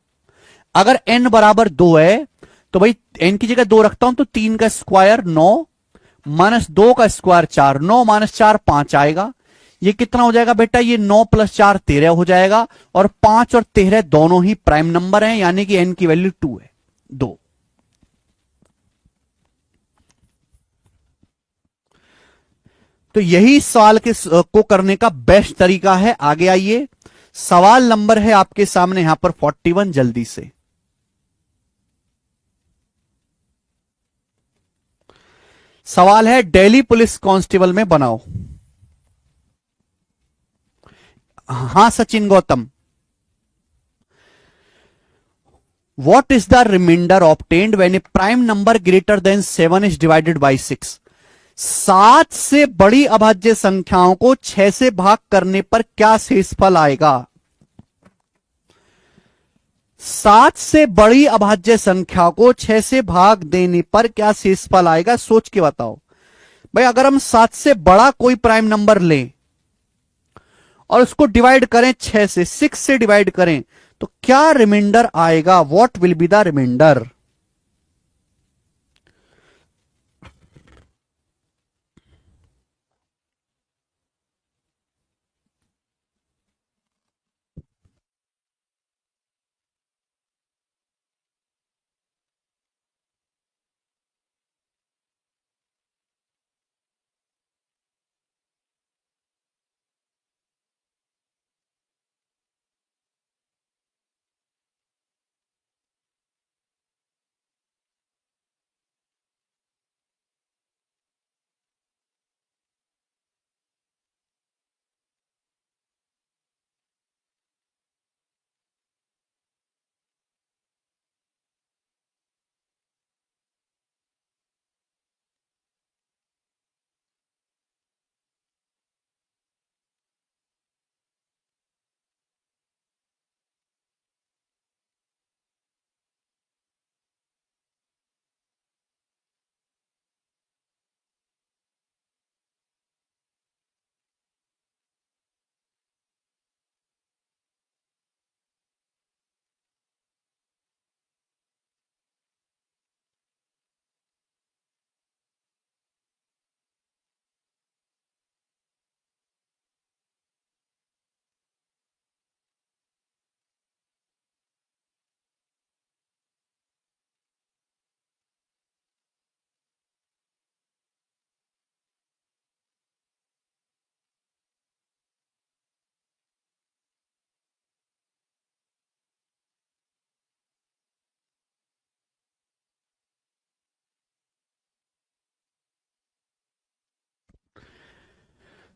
अगर एन बराबर 2 है तो भाई एन की जगह 2 रखता हूं तो 3 का स्क्वायर 9 माइनस 2 का स्क्वायर 4, 9 माइनस 4 5 आएगा। ये कितना हो जाएगा बेटा? ये 9 प्लस 4 13 हो जाएगा, और 5 और 13 दोनों ही प्राइम नंबर हैं, यानी कि एन की वैल्यू 2 है, 2। तो यही सवाल के को करने का बेस्ट तरीका है। आगे आइए, सवाल नंबर है आपके सामने यहां पर 41, जल्दी से। सवाल है दिल्ली पुलिस कांस्टेबल में बनाओ। हां Sachin Gautam, what is the remainder obtained when a prime number greater than 7 is divided by 6? 7 से बड़ी अभाज्य संख्याओं को 6 से भाग करने पर क्या शेषफल आएगा? 7 से बड़ी अभाज्य संख्या को 6 से भाग देने पर क्या शेषफल आएगा? सोच के बताओ भाई। अगर हम 7 से बड़ा कोई प्राइम नंबर लें और उसको डिवाइड करें 6 से, 6 से डिवाइड करें, तो क्या रिमाइंडर आएगा? What will be the remainder?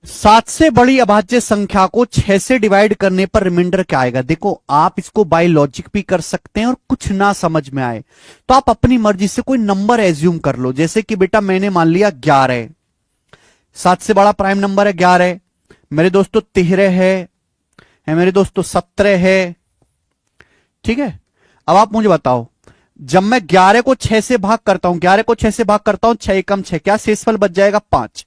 सात से बड़ी अभाज्य संख्या को 6 से डिवाइड करने पर रिमाइंडर क्या आएगा? देखो, आप इसको बाय लॉजिक भी कर सकते हैं, और कुछ ना समझ में आए तो आप अपनी मर्जी से कोई नंबर एज्यूम कर लो। जैसे कि बेटा मैंने मान लिया 11, 7 से बड़ा प्राइम नंबर है 11, मेरे दोस्तों 13 है, है मेरे दोस्तों, 17 है। ठीक है, अब आप मुझे बताओ, जब मैं 11 को 6 से भाग करता हूं, 11 को 6 से भाग करता हूं, 6 एकम 6, क्या शेषफल बच जाएगा 5।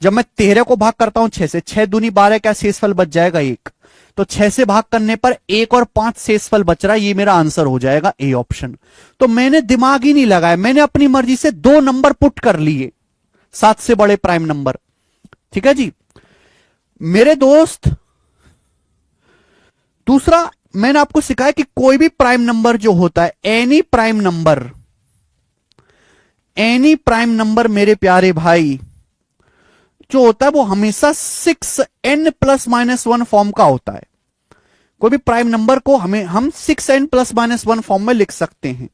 जब मैं 13 को भाग करता हूं 6 से, 6 दूनी 12, क्या शेषफल बच जाएगा 1। तो 6 से भाग करने पर 1 और 5 शेषफल बच रहा है, ये मेरा आंसर हो जाएगा ए ऑप्शन। तो मैंने दिमाग ही नहीं लगाया, मैंने अपनी मर्जी से 2 नंबर पुट कर लिए, 7 से बड़े प्राइम नंबर। ठीक है जी मेरे दोस्त। दूसरा मैंने आपको सिखाया कि कोई भी प्राइम नंबर जो होता है, एनी प्राइम नंबर मेरे प्यारे भाई जो होता है वो हमेशा 6n+-1 फॉर्म का होता है। कोई भी प्राइम नंबर को हम 6n+-1 फॉर्म में लिख सकते हैं।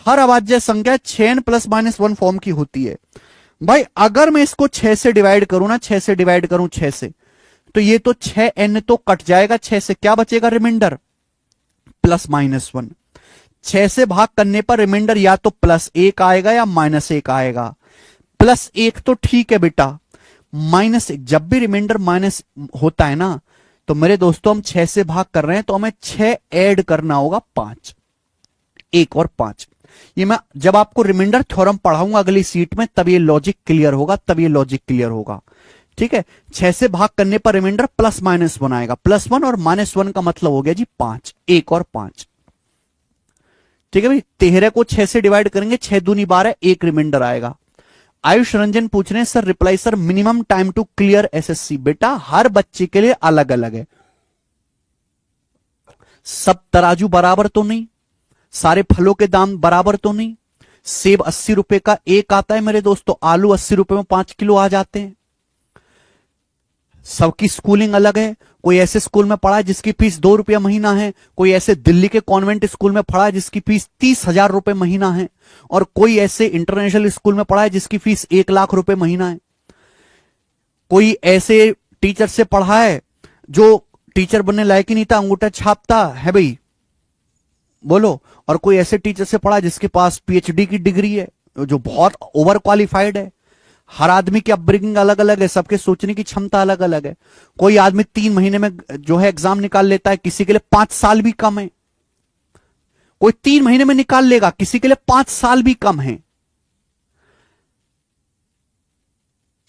हर अभाज्य संख्या 6n+-1 फॉर्म की होती है। भाई अगर मैं इसको 6 से डिवाइड करूं ना, 6 से डिवाइड करूं 6 से, तो ये तो 6n तो कट जाएगा, 6 से क्या बचेगा रिमाइंडर, +-1। 6 से भाग करने पर रिमाइंडर या तो +1 आएगा या -1 आएगा। +1 तो ठीक है बेटा, -1 जब भी रिमाइंडर माइनस होता है ना, तो मेरे दोस्तों हम 6 से भाग कर रहे हैं तो हमें 6 ऐड करना होगा 5, 1 और 5। ये मैं जब आपको रिमाइंडर थ्योरम पढ़ाऊंगा अगली सीट में, तब ये लॉजिक क्लियर होगा, ठीक है। 6 से भाग करने पर रिमाइंडर +-1 आएगा, +1 और -1 का मतलब हो गया जी 5, 1 और 5। ठीक है भाई, 13 को 6 से डिवाइड करेंगे, 6 दूनी 12, 1 रिमाइंडर आएगा। आयुष रंजन पूछ रहे हैं sir reply sir minimum time to clear SSC. बेटा हर बच्चे के लिए अलग अलग है, सब तराजू बराबर तो नहीं, सारे फलों के दाम बराबर तो नहीं। सेब 80 रुपए का एक आता है मेरे दोस्तों, आलू 80 रुपए में 5 किलो आ जाते हैं। सबकी स्कूलिंग अलग है, कोई ऐसे स्कूल में पढ़ा है जिसकी फीस 2 रुपया महीना है, कोई ऐसे दिल्ली के कॉन्वेंट स्कूल में पढ़ा है जिसकी फीस 30,000 रुपए महीना है, और कोई ऐसे इंटरनेशनल स्कूल में पढ़ा है जिसकी फीस 1 लाख रुपए महीना है। कोई ऐसे टीचर से पढ़ा है जो टीचर बनने लायक ही नहीं था, अंगूठा छापता है भाई, बोलो। और कोई ऐसे टीचर से पढ़ा जिसके पास पीएचडी की डिग्री है, जो बहुत ओवर क्वालिफाइड है। हर आदमी की अपब्रिंगिंग अलग अलग है, सबके सोचने की क्षमता अलग अलग है। कोई आदमी 3 महीने में जो है एग्जाम निकाल लेता है, किसी के लिए 5 साल भी कम है। कोई 3 महीने में निकाल लेगा, किसी के लिए 5 साल भी कम है।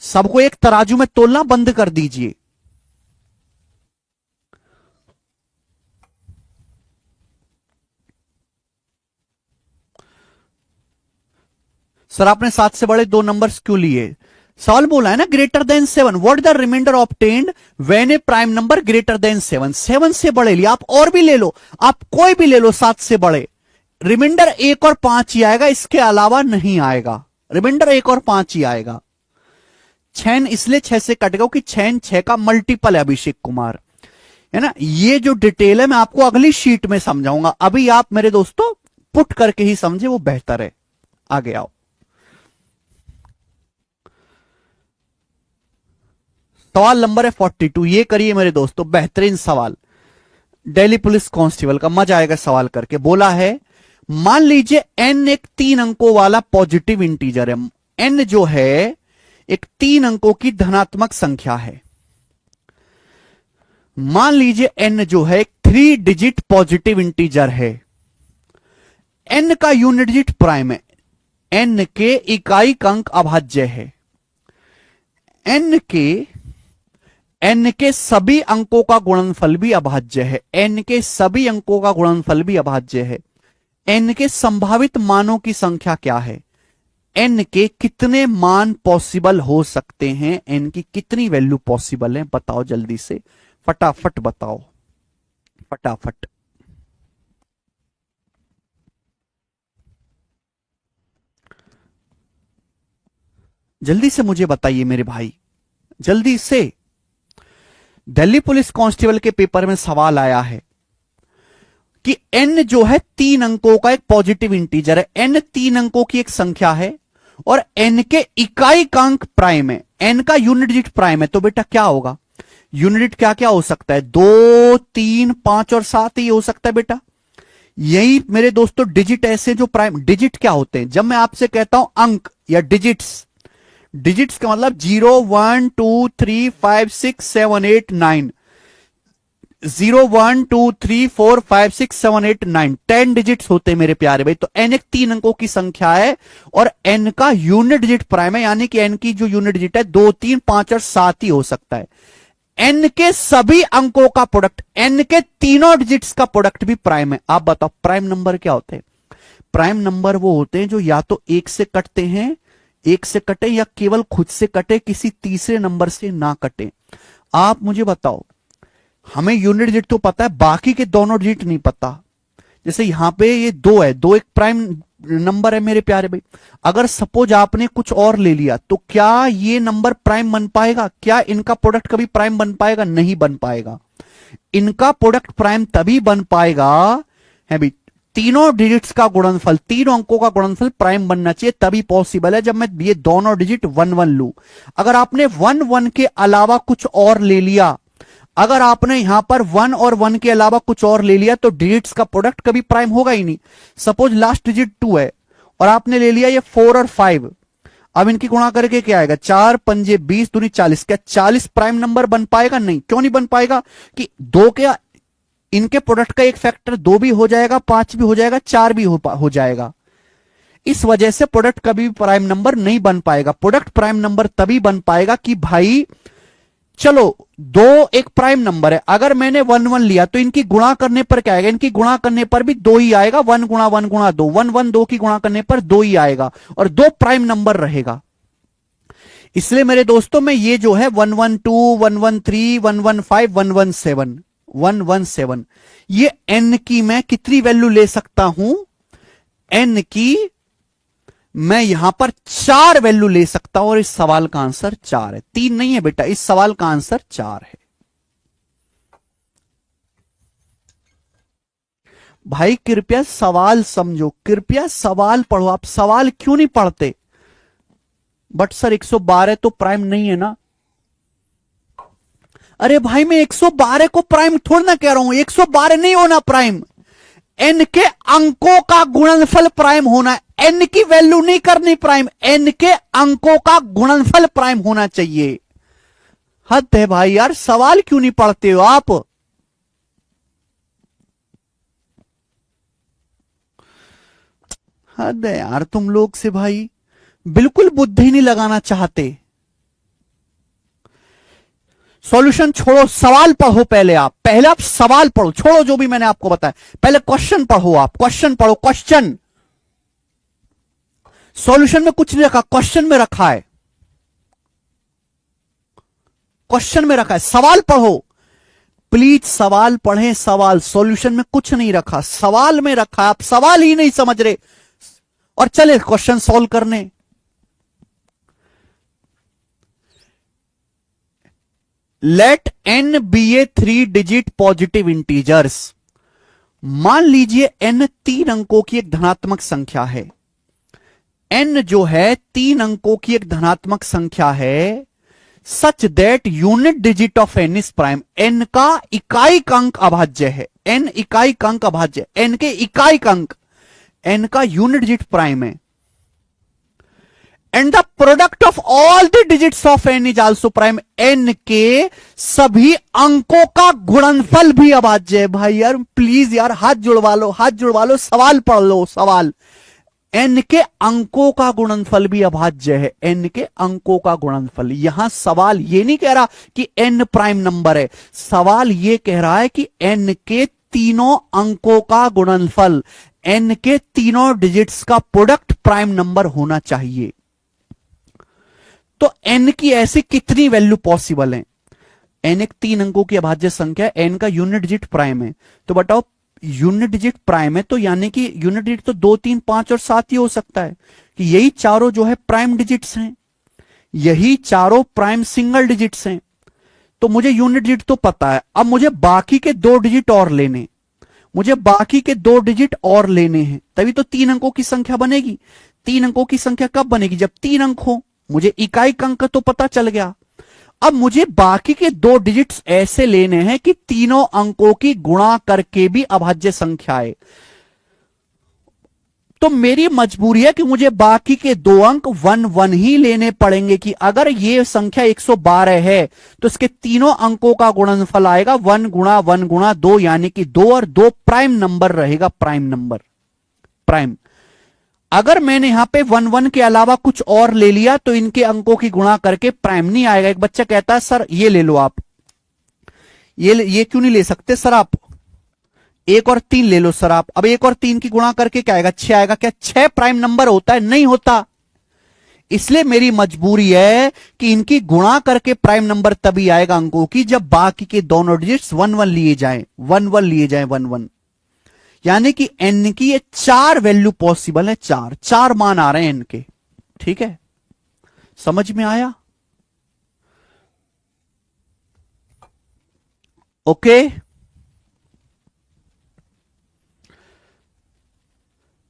सबको एक तराजू में तोलना बंद कर दीजिए। सर आपने 7 से बड़े 2 नंबर्स क्यों लिए? सवाल बोला है ना greater than 7, what the remainder obtained when a prime number greater than 7। 7 से बड़े लिए, आप और भी ले लो, आप कोई भी ले लो 7 से बड़े, रिमाइंडर 1 और 5 ही आएगा, इसके अलावा नहीं आएगा। रिमाइंडर 1 और 5 ही आएगा। 6 इसलिए 6 से कट गया कि 6 का मल्टीपल है अभिषेक कुमार, है ना। ये जो डिटेल है मैं आपको अगली शीट में समझाऊंगा, अभी आप मेरे दोस्तों पुट करके ही समझे वो बेहतर है। आगे आओ, सवाल नंबर है 42। ये करिए मेरे दोस्तों, बेहतरीन सवाल, दिल्ली पुलिस कांस्टेबल का, मजा आएगा सवाल करके। बोला है मान लीजिए n एक 3 अंकों वाला पॉजिटिव इंटीजर है। n जो है एक 3 अंकों की धनात्मक संख्या है। मान लीजिए n जो है एक 3 डिजिट पॉजिटिव इंटीजर है। n का यूनिट डिजिट प्राइम है, n के इकाई अंक अभाज्य है। n के सभी अंकों का गुणनफल भी अभाज्य है। n के सभी अंकों का गुणनफल भी अभाज्य है। n के संभावित मानों की संख्या क्या है? n के कितने मान पॉसिबल हो सकते हैं? n की कितनी वैल्यू पॉसिबल है? बताओ जल्दी से, फटाफट बताओ, फटाफट। जल्दी से मुझे बताइए मेरे भाई, जल्दी से। दिल्ली पुलिस कांस्टेबल के पेपर में सवाल आया है कि n जो है 3 अंकों का एक पॉजिटिव इंटीजर है। n 3 अंकों की एक संख्या है और n के इकाई अंक प्राइम है, n का यूनिट डिजिट प्राइम है। तो बेटा क्या होगा? यूनिट डिजिट क्या क्या हो सकता है? 2, 3, 5 और 7 ही हो सकता है बेटा। यही मेरे दोस्तों डिजिट ऐसे जो प्राइम डिजिट क्या होते हैं, जब मैं आपसे कहता हूं अंक या डिजिट्स, डिजिट्स का मतलब 0, 1, 2, 3, 5, 6, 7, 8, 9, 0 1 2 3 4 5 6 7 8 9 10 डिजिट्स होते हैं मेरे प्यारे भाई। तो n एक 3 अंकों की संख्या है और n का यूनिट डिजिट प्राइम है, यानी कि n की जो यूनिट डिजिट है 2 3 5 और 7 ही हो सकता है। n के सभी अंकों का प्रोडक्ट, n के तीनों डिजिट्स का प्रोडक्ट भी प्राइम है। आप बताओ प्राइम नंबर क्या होते हैं? प्राइम नंबर वो होते हैं जो या तो एक से कटते हैं, एक से कटे, या केवल खुद से कटे, किसी तीसरे नंबर से ना कटे। आप मुझे बताओ, हमें यूनिट डिजिट तो पता है, बाकी के दोनों डिजिट नहीं पता। जैसे यहां पे ये 2 है, 2 एक प्राइम नंबर है मेरे प्यारे भाई। अगर सपोज आपने कुछ और ले लिया तो क्या ये नंबर प्राइम बन पाएगा? क्या इनका प्रोडक्ट कभी प्राइम बन पाएगा? नहीं बन पाएगा। इनका प्रोडक्ट प्राइम तभी बन पाएगा है भाई, तीनों डिजिट्स का गुणनफल, तीनों अंकों का गुणनफल प्राइम बनना चाहिए, तभी पॉसिबल है जब मैं ये दोनों डिजिट 1 1 लू। अगर आपने 1 1 के अलावा कुछ और ले लिया, अगर आपने यहां पर 1 और 1 के अलावा कुछ और ले लिया तो डिजिट्स का प्रोडक्ट कभी प्राइम होगा ही नहीं। सपोज लास्ट डिजिट 2 है और आपने ले लिया ये 4 और 5, अब इनकी गुणा करके क्या आएगा? 4 पंजे 20 दूनी 40। क्या 40 प्राइम नंबर बन पाएगा? नहीं। क्यों नहीं बन पाएगा? कि 2 के इनके प्रोडक्ट का एक फैक्टर 2 भी हो जाएगा, 5 भी हो जाएगा, 4 भी हो जाएगा। इस वजह से प्रोडक्ट कभी भी प्राइम नंबर नहीं बन पाएगा। प्रोडक्ट प्राइम नंबर तभी बन पाएगा कि भाई चलो 2 एक प्राइम नंबर है, अगर मैंने 1 1 लिया तो इनकी गुणा करने पर क्या आएगा? इनकी गुणा करने पर भी 2 ही आएगा। 1 गुणा 1 गुणा 2, 1 1 2 की गुणा करने पर 2 ही आएगा और 2 प्राइम नंबर रहेगा। इसलिए मेरे दोस्तों में ये जो है 1 1 2 1 1 3 1 1 5 1 1 7 1 1 7, ये n की मैं कितनी वैल्यू ले सकता हूं? n की मैं यहां पर 4 वैल्यू ले सकता हूं और इस सवाल का आंसर 4 है। 3 नहीं है बेटा, इस सवाल का आंसर 4 है। भाई कृपया सवाल समझो, कृपया सवाल पढ़ो। आप सवाल क्यों नहीं पढ़ते? बट सर 112 तो प्राइम नहीं है ना। अरे भाई मैं 112 को प्राइम थोड़ा ना कह रहा हूं, 112 नहीं होना प्राइम, n के अंकों का गुणनफल प्राइम होना है। n की वैल्यू नहीं करनी प्राइम, n के अंकों का गुणनफल प्राइम होना चाहिए। हद है भाई यार, सवाल क्यों नहीं पढ़ते हो आप? हद है यार तुम लोग से भाई, बिल्कुल बुद्धि नहीं लगाना चाहते। सॉल्यूशन छोड़ो, सवाल पढ़ो पहले आप सवाल पढ़ो, छोड़ो जो भी मैंने आपको बताया, पहले क्वेश्चन पढ़ो। आप क्वेश्चन पढ़ो, क्वेश्चन। सॉल्यूशन में कुछ नहीं रखा, क्वेश्चन में रखा है, क्वेश्चन में रखा है। सवाल पढ़ो प्लीज, सवाल पढ़ें, सवाल। सॉल्यूशन में कुछ नहीं रखा, सवाल में रखा है। आप सवाल ही नहीं समझ रहे और चले क्वेश्चन सॉल्व करने। लेट n बी ए 3 डिजिट पॉजिटिव इंटीजर्स। मान लीजिए n 3 अंकों की एक धनात्मक संख्या है। n जो है 3 अंकों की एक धनात्मक संख्या है, such that unit digit of n is prime. n का इकाई अंक अभाज्य है, n इकाई अंक अभाज्य, n के इकाई अंक, n का यूनिट डिजिट प्राइम है। And the product of all the digits of n is also prime. n के सभी अंकों का गुणनफल भी अभाज्य है। भाई यार प्लीज यार, हाथ जुड़वा लो, हाथ जुड़वा लो, सवाल पढ़ लो, सवाल। n के अंकों का गुणनफल भी अभाज्य है, n के अंकों का गुणनफल। यहां सवाल ये नहीं कह रहा कि n प्राइम नंबर है, सवाल ये कह रहा है कि n के तीनों अंकों का गुणनफल, n के तीनों डिजिट्स का प्रोडक्ट प्राइम नंबर होना चाहिए। तो n की ऐसी कितनी वैल्यू पॉसिबल है? n एक 3 अंकों की अभाज्य संख्या, n का यूनिट डिजिट प्राइम है। तो बताओ यूनिट डिजिट प्राइम है तो यानी कि यूनिट डिजिट तो 2 3 5 और 7 ही हो सकता है, कि यही चारों जो है प्राइम डिजिट्स हैं, यही चारों प्राइम सिंगल डिजिट्स हैं। तो मुझे यूनिट डिजिट तो पता है, अब मुझे बाकी के 2 डिजिट और लेने, मुझे बाकी के 2 डिजिट और लेने हैं, तभी तो 3 अंकों की संख्या बनेगी। 3 अंकों की संख्या कब बनेगी? जब 3 अंक हो। मुझे इकाई अंक तो पता चल गया, अब मुझे बाकी के 2 डिजिट्स ऐसे लेने हैं कि तीनों अंकों की गुणा करके भी अभाज्य संख्या है। तो मेरी मजबूरी है कि मुझे बाकी के दो अंक 1 1 ही लेने पड़ेंगे कि अगर ये संख्या 112 है तो इसके तीनों अंकों का गुणनफल आएगा 1 गुणा 1 गुणा 2 यानी कि 2 और 2 प्राइम नंबर रहेगा, प्राइम नंबर, प्राइम। अगर मैंने यहां पे 1 1 के अलावा कुछ और ले लिया तो इनके अंकों की गुणा करके प्राइम नहीं आएगा। एक बच्चा कहता है सर ये ले लो आप, ये क्यों नहीं ले सकते सर आप, 1 और 3 ले लो सर आप। अब 1 और 3 की गुणा करके क्या आएगा, 6 आएगा। क्या 6 प्राइम नंबर होता है? नहीं होता। इसलिए मेरी मजबूरी है कि इनकी गुणा करके प्राइम नंबर तभी आएगा अंकों की जब बाकी के दोनों डिजिट्स 1 1 लिए जाएं, 1 1 लिए जाएं, 1 1। यानी कि n की ये 4 वैल्यू पॉसिबल है, 4 मान आ रहे हैं n के। ठीक है, समझ में आया? ओके।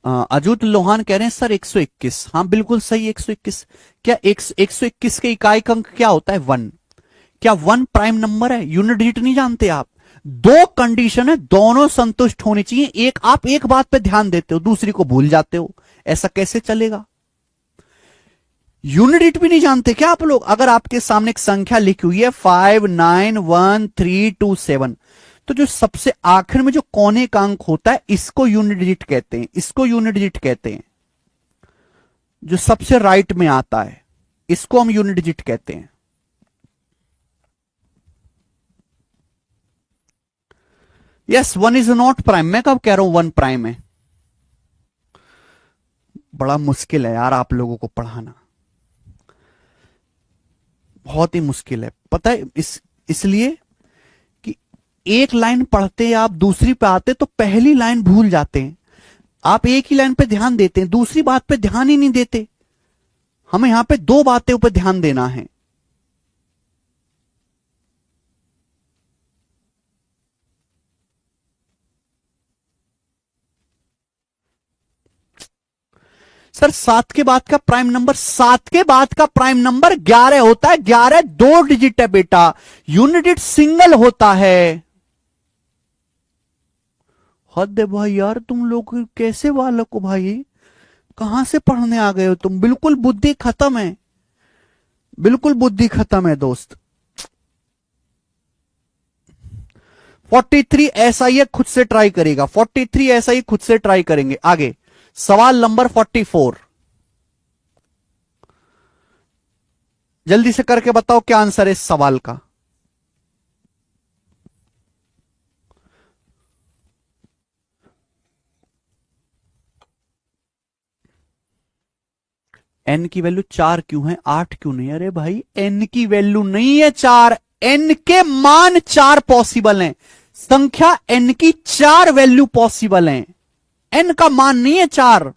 अजूत लोहान कह रहे हैं सर 121। हाँ बिल्कुल सही, 121। क्या 121 के इकाई अंक क्या होता है? 1। क्या 1 प्राइम नंबर है? यूनिट डिजिट नहीं जानते आप? दो कंडीशन है, दोनों संतुष्ट होनी चाहिए। एक आप एक बात पे ध्यान देते हो, दूसरी को भूल जाते हो, ऐसा कैसे चलेगा? यूनिट डिजिट भी नहीं जानते क्या आप लोग? अगर आपके सामने एक संख्या लिखी हुई है 591327, तो जो सबसे आखिर में जो कोने का अंक होता है इसको यूनिट डिजिट कहते हैं, इसको यूनिट डिजिट कहते हैं। जो सबसे राइट में आता है इसको हम यूनिट डिजिट कहते हैं। Yes, 1 is not prime. मैं कब कह रहा हूं 1 प्राइम है? बड़ा मुश्किल है यार आप लोगों को पढ़ाना, बहुत ही मुश्किल है। पता है इसलिए कि एक लाइन पढ़ते आप दूसरी पे आते तो पहली लाइन भूल जाते हैं। आप एक ही लाइन पे ध्यान देते हैं, दूसरी बात पे ध्यान ही नहीं देते। हमें यहां पे दो बातें पर ध्यान देना है। सर 7 के बाद का प्राइम नंबर, 7 के बाद का प्राइम नंबर 11 होता है। 11 2 डिजिट है बेटा, यूनिट डिजिट सिंगल होता है। हद है भाई यार, तुम लोग कैसे बालक हो भाई, कहां से पढ़ने आ गए हो तुम? बिल्कुल बुद्धि खत्म है, बिल्कुल बुद्धि खत्म है दोस्त। 43 ऐसा ही खुद से ट्राई करेगा, 43 ऐसा ही खुद से ट्राई करेंगे। आगे सवाल नंबर 44, जल्दी से करके बताओ क्या आंसर है इस सवाल का। n की वैल्यू 4 क्यों है, 8 क्यों नहीं? अरे भाई n की वैल्यू नहीं है 4, n के मान 4 पॉसिबल हैं। संख्या n की 4 वैल्यू पॉसिबल हैं, n का मान नहीं है 4।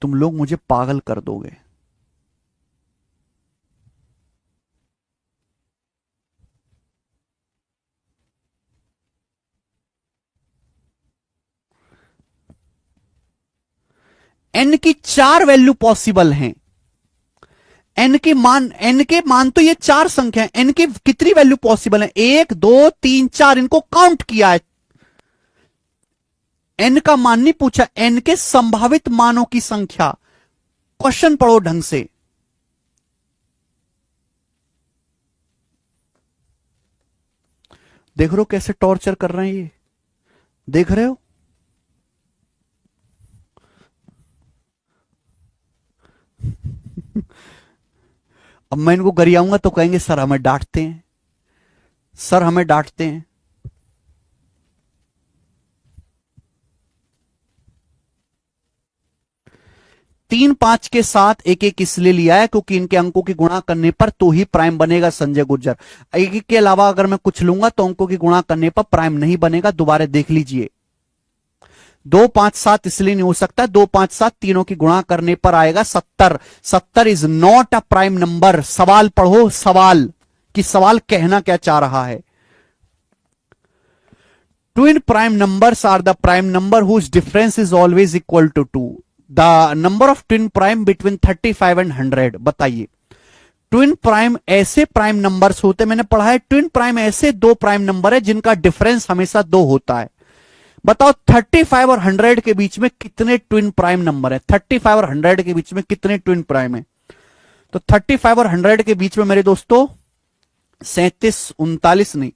तुम लोग मुझे पागल कर दोगे। n की 4 वैल्यू पॉसिबल हैं। n के मान तो ये 4 संख्या है, n की कितनी वैल्यू पॉसिबल है? 1 2 3 4, इनको काउंट किया है। n का मान नहीं पूछा, n के संभावित मानों की संख्या। क्वेश्चन पढ़ो ढंग से। देख रहे हो कैसे टॉर्चर कर रहे हैं ये, देख रहे हो? अब मैं इनको गरियाऊंगा तो कहेंगे सर हमें डांटते हैं, सर हमें डांटते हैं। तीन 5 के साथ एक एक इसलिए लिया है क्योंकि इनके अंकों की गुणा करने पर तो ही प्राइम बनेगा संजय गुर्जर। एक एक के अलावा अगर मैं कुछ लूंगा तो अंकों की गुणा करने पर प्राइम नहीं बनेगा, दोबारा देख लीजिए। 2 5 7 इसलिए नहीं हो सकता, 2 5 7 तीनों की गुणा करने पर आएगा 70। 70 is not a prime number. सवाल पढ़ो, सवाल कि सवाल कहना क्या चाह रहा है। Twin prime numbers are the prime number whose difference is always equal to 2। The number of twin prime between 35 and 100। बताइए ट्विन प्राइम ऐसे प्राइम नंबर्स होते हैं, मैंने पढ़ा है ट्विन प्राइम ऐसे दो प्राइम नंबर है जिनका डिफरेंस हमेशा 2 होता है। बताओ 35 और 100 के बीच में कितने ट्विन प्राइम नंबर है? 35 और 100 के बीच में कितने ट्विन प्राइम है? तो 35 और 100 के बीच में मेरे दोस्तों 37 39 नहीं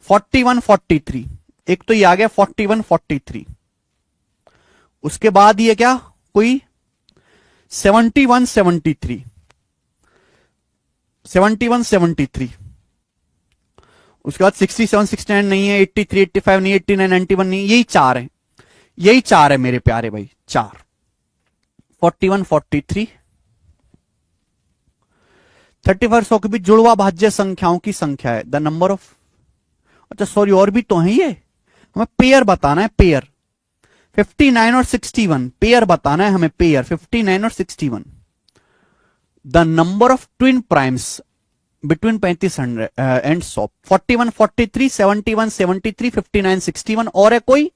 41 43, एक तो ये आ गया 41 43, उसके बाद ये क्या कोई 71 73 71 73, उसके बाद 67 69 नहीं है, 83 85 नहीं, 89 91 नहीं, यही चार है, यही चार है मेरे प्यारे भाई, चार 41 43 31 के बीच जुड़वा भाज्य संख्याओं की संख्या है द नंबर ऑफ, अच्छा सॉरी और भी तो है, ये हमें पेयर बताना है, पेयर 59 और 61 पेयर बताना है हमें, पेयर 59 और 61 the number of twin primes between 3500 and 100 41 43 71 73 59 61 और है कोई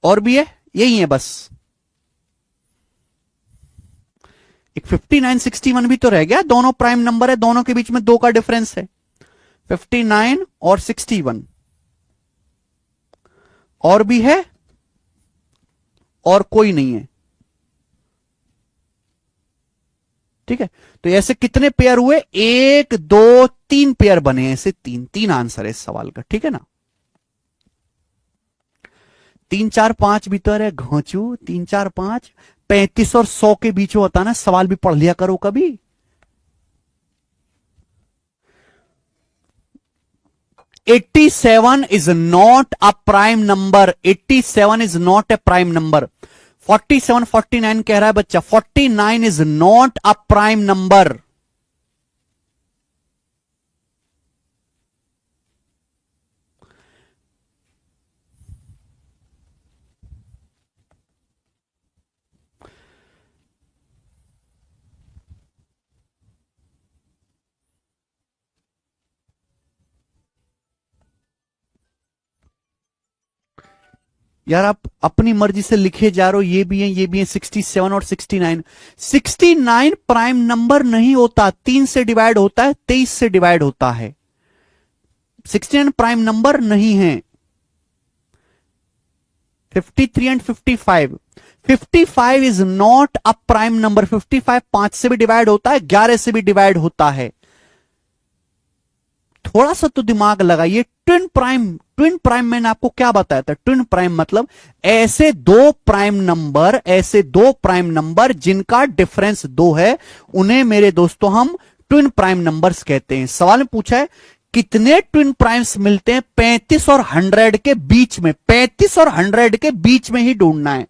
और भी है? यही है बस, एक 59 61 भी तो रह गया, दोनों प्राइम नंबर है, दोनों के बीच में 2 का डिफरेंस है, 59 और 61 और भी है और कोई नहीं है, ठीक है। तो ऐसे कितने पेयर हुए? 1 2 3 पेयर बने, ऐसे तीन आंसर है इस सवाल का, ठीक है ना। 3 4 5 भीतर है घोंचू, 3 4 5 35 और 100 के बीच होता ना, सवाल भी पढ़ लिया करो कभी। "87 is not a prime number", 87 is not a prime number। 47 49 कह रहा है बच्चा, 49 is not a prime number। यार आप अपनी मर्जी से लिखे जा रहे हो, ये भी है ये भी है, 67 और 69। 69 प्राइम नंबर नहीं होता, 3 से डिवाइड होता है, 23 से डिवाइड होता है, 69 प्राइम नंबर नहीं है। 53 and 55, 55 is not a prime number. 55 5 से भी डिवाइड होता है, 11 से भी डिवाइड होता है। थोड़ा सा तो दिमाग लगाइए। ट्विन प्राइम, ट्विन प्राइम मैंने आपको क्या बताया था? ट्विन प्राइम मतलब ऐसे दो प्राइम नंबर, ऐसे दो प्राइम नंबर जिनका डिफरेंस 2 है, उन्हें मेरे दोस्तों हम ट्विन प्राइम नंबर्स कहते हैं। सवाल में पूछा है कितने ट्विन प्राइम्स मिलते हैं 35 और 100 के बीच में, 35 और 100 के बीच में ही ढूंढना है।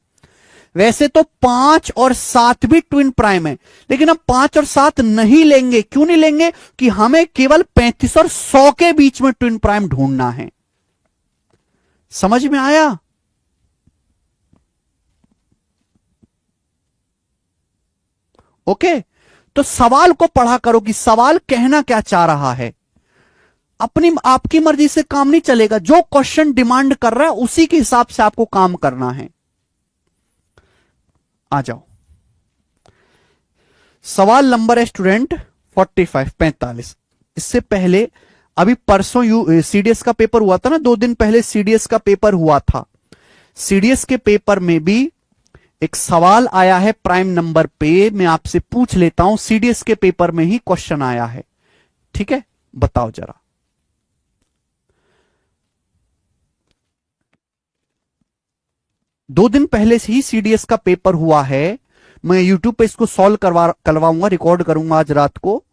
वैसे तो 5 और 7 भी ट्विन प्राइम है, लेकिन हम 5 और 7 नहीं लेंगे। क्यों नहीं लेंगे? कि हमें केवल 35 और 100 के बीच में ट्विन प्राइम ढूंढना है। समझ में आया? ओके, तो सवाल को पढ़ा करो कि सवाल कहना क्या चाह रहा है। अपनी आपकी मर्जी से काम नहीं चलेगा, जो क्वेश्चन डिमांड कर रहा है उसी के हिसाब से आपको काम करना है। आ जाओ, सवाल नंबर है स्टूडेंट 45। इससे पहले अभी परसों सीडीएस का पेपर हुआ था ना, 2 दिन पहले सीडीएस का पेपर हुआ था। सीडीएस के पेपर में भी एक सवाल आया है प्राइम नंबर पे, मैं आपसे पूछ लेता हूं, सीडीएस के पेपर में ही क्वेश्चन आया है, ठीक है? बताओ जरा। दो दिन पहले से ही सीडीएस का पेपर हुआ है, मैं यूट्यूब पे इसको सॉल्व करवाऊंगा, रिकॉर्ड करूंगा आज रात को।